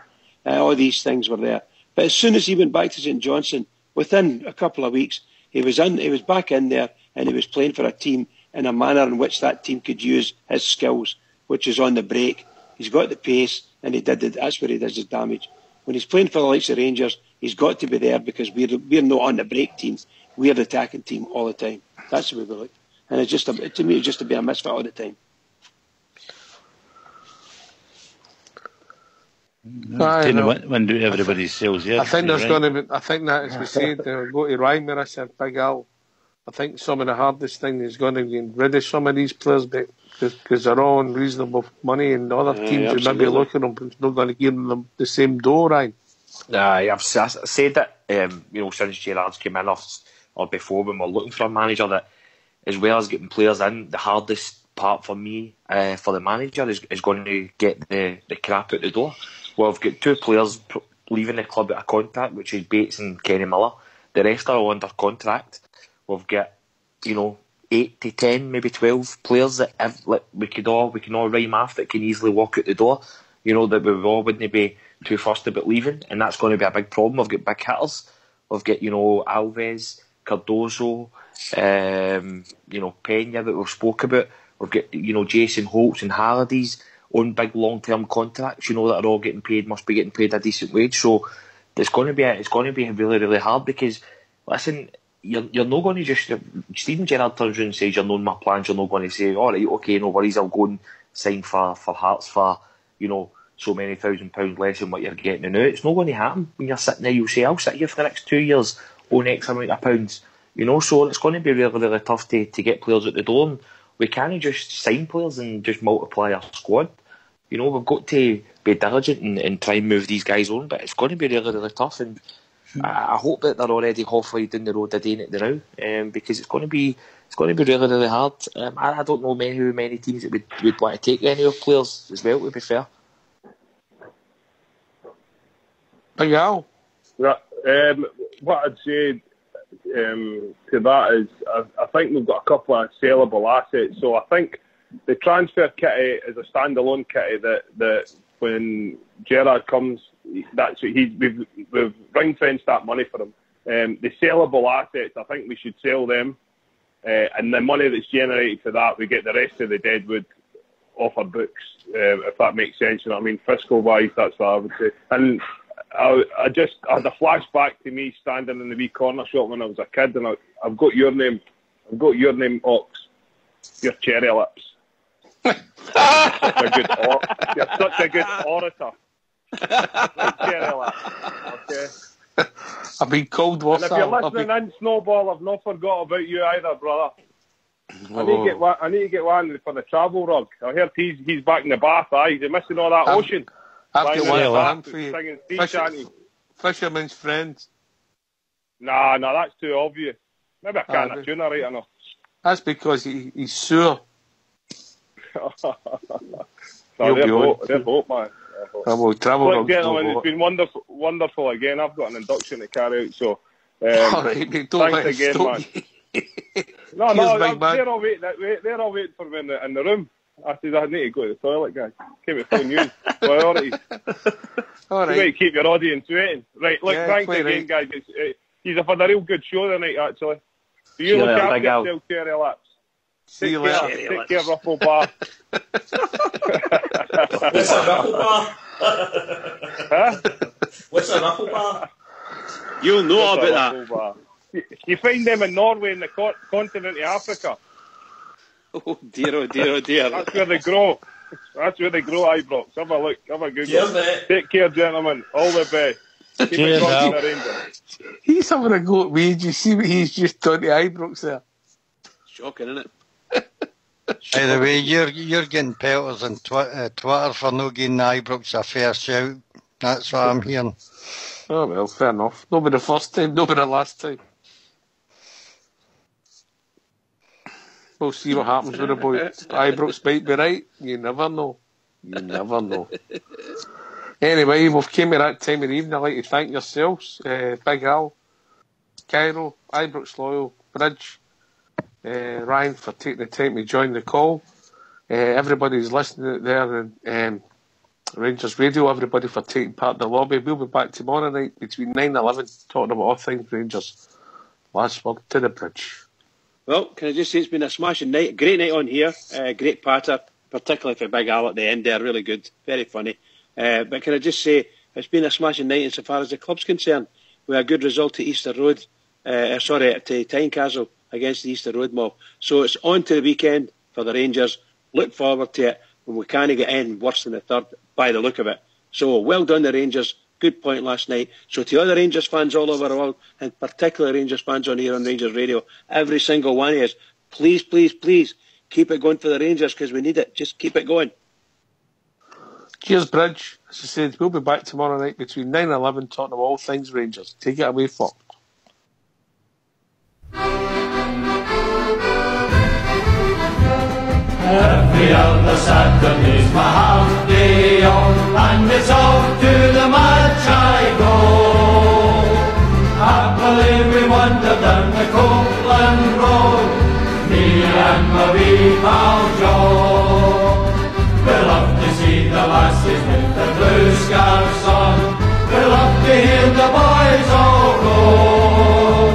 all these things were there. But as soon as he went back to St Johnstone, within a couple of weeks, he was back in there and he was playing for a team in a manner in which that team could use his skills, which is on the break. He's got the pace, and that's where he does his damage. When he's playing for the likes of Rangers, he's got to be there because we're not on the break team. We're the attacking team all the time. That's the way we look. And to me, it's just to be a misfit all the time. When do everybody's sales? Yeah, I think there's going to be. I think that, as we said, go to Reimer. I said, Big Al. I think some of the hardest thing is going to be getting rid of some of these players because they're all on reasonable money, and other teams who maybe look at them but not going to give them the same door, right? I've said that since Gerrard's came in or before when we're looking for a manager, that as well as getting players in, the hardest part for me for the manager is going to get the crap out the door. Well, I've got 2 players leaving the club out of contract, which is Bates and Kenny Miller. The rest are all under contract. We've got 8 to 10, maybe 12 players that we can all rhyme off that can easily walk out the door. That we all wouldn't be too fussed about leaving, and that's going to be a big problem. We've got big hitters. We've got Alves, Cardozo, Pena that we've spoke about. We've got Jason Holtz and Halliday's on big long-term contracts. that are all getting paid, must be getting paid a decent wage. So it's going to be really, really hard because listen. You're not going to just... Steven Gerrard turns around and says, you're knowing my plans, you're not going to say, all right, okay, no worries, I'll go and sign for Hearts for, so many £1,000 less than what you're getting now. It's not going to happen. When you're sitting there, you'll say, I'll sit here for the next 2 years, own X amount of pounds. So it's going to be really, really tough to get players out the door. And we can't just sign players and just multiply our squad. We've got to be diligent and try and move these guys on, but it's going to be really, really tough. And I hope that they're already halfway down the road of doing it now, because it's going to be really, really hard. I don't know how many teams that would want to take any of players as well, to be fair. Big Al? What I'd say to that is I think we've got a couple of saleable assets. So I think the transfer kitty is a standalone kitty that when Gerrard comes, we've ring-fenced that money for him. The saleable assets, I think we should sell them, and the money that's generated for that, we get the rest of the deadwood off our books, if that makes sense. Fiscal-wise, that's what I would say. And I had a flashback to me standing in the wee corner shop when I was a kid, and I've got your name, Ox, your cherry lips. You're such a good orator. Okay. I've been called worse. And if you're listening in, Snowball, I've not forgot about you either, brother. I need to get one for the travel rug. I heard he's back in the bath. He's missing all that ocean. I've got one for him for you. Fisherman's Friends. Nah, that's too obvious. Maybe I can't tune her right enough. That's because he's sore. So they're hope, man. We'll travel. Look, gentlemen, it's been wonderful again. I've got an induction to carry out, so all right, mate, thanks again, man. No, they're all waiting for me in the room. I said I need to go to the toilet, guys. Came to phone you. Priorities. All right. You might keep your audience waiting. Right, look, thanks again, guys. You've had a real good show tonight, actually. Do you look after yourself, Cherry Laps? See you later. Take care, Ruffle Bar. What's a Ruffle Bar? Huh? What's a Ruffle Bar? You'll know about that. You find them in Norway in the continent of Africa. Oh dear, oh dear, oh dear. That's where they grow. That's where they grow Ibrox. Have a look. Have a Google. Cheers, take care, gentlemen. All the best. Keep it going, the Rangers. He's having a go at me. Do you see what he's just done to Ibrox there? Shocking, isn't it? By the way, you're getting pelters on Twitter for not giving Ibrox a fair shout. That's what I'm hearing. Oh well, fair enough. Not be the first time, not be the last time. We'll see what happens with the boy. Ibrox might be right. You never know. You never know. Anyway, we've came to that time of the evening. I'd like to thank yourselves, Big Al, Cairo, Ibrox Loyal, Bridge, Ryan for taking the time to join the call. Everybody who's listening there and Rangers Radio, everybody for taking part in the lobby. We'll be back tomorrow night between 9 and 11 talking about all things Rangers. Last word to the Bridge. Well, can I just say it's been a smashing night. Great night on here. Great patter, particularly for Big Al at the end there. Really good. Very funny. But can I just say it's been a smashing night insofar as the club's concerned. We had a good result to Easter Road. To Tynecastle against the Easter Road mob. So it's on to the weekend for the Rangers. Look forward to it. And we can't get any worse than the third by the look of it. So well done the Rangers. Good point last night. So to other Rangers fans all over the world, and particularly Rangers fans on here on Rangers Radio, every single one of us, please, please, please, keep it going for the Rangers because we need it. Just keep it going. Cheers, Bridge. As I said, we'll be back tomorrow night between 9 and 11 talking about all things Rangers. Take it away, Fox. Every other Saturday's my half day off, and it's off to the match I go. Happily we wander down the Copeland Road, me and my wee pal Joe. We love to see the lassies with the blue scarves on, we love to hear the boys all roll.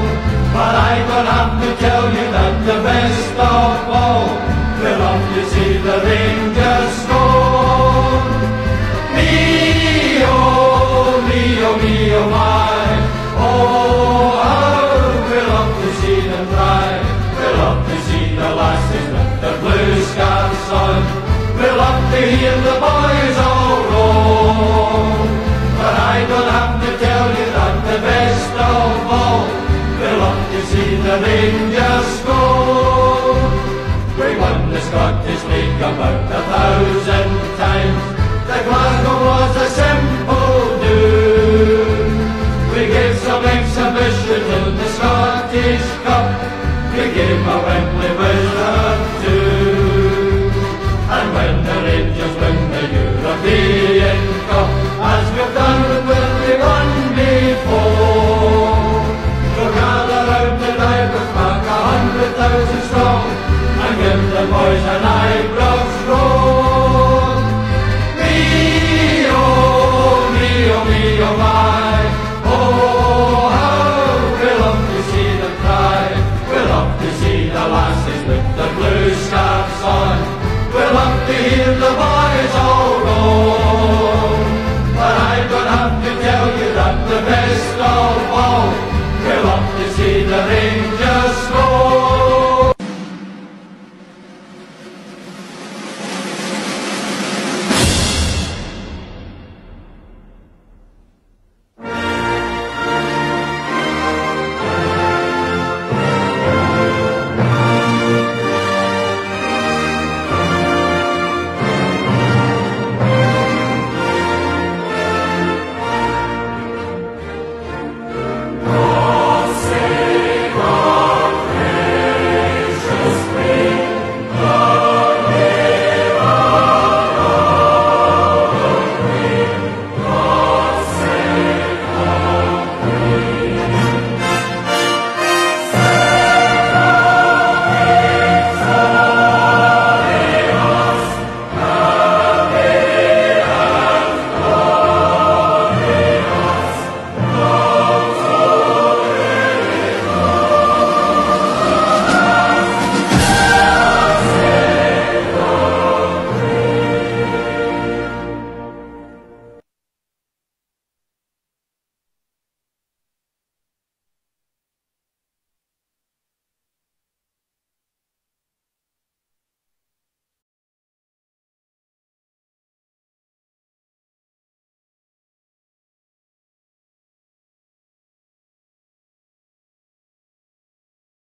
But I don't have to tell you that the best of all, we love to see the Rangers score. Me, oh my. Oh, how we love to see them try. We love to see the lasses with the blue scarves on. We love to hear the boys all roll. But I don't have to tell you that the best of all, we love to see the Rangers score. We won the Scottish League about 1,000 times. The Glasgow was a simple do. We gave some exhibition in the Scottish Cup. We gave a Wembley wizard too. And when the Rangers win the European Cup, as we've done with everyone before, we'll gather round the Ibrox Park 100,000 strong and give the boys an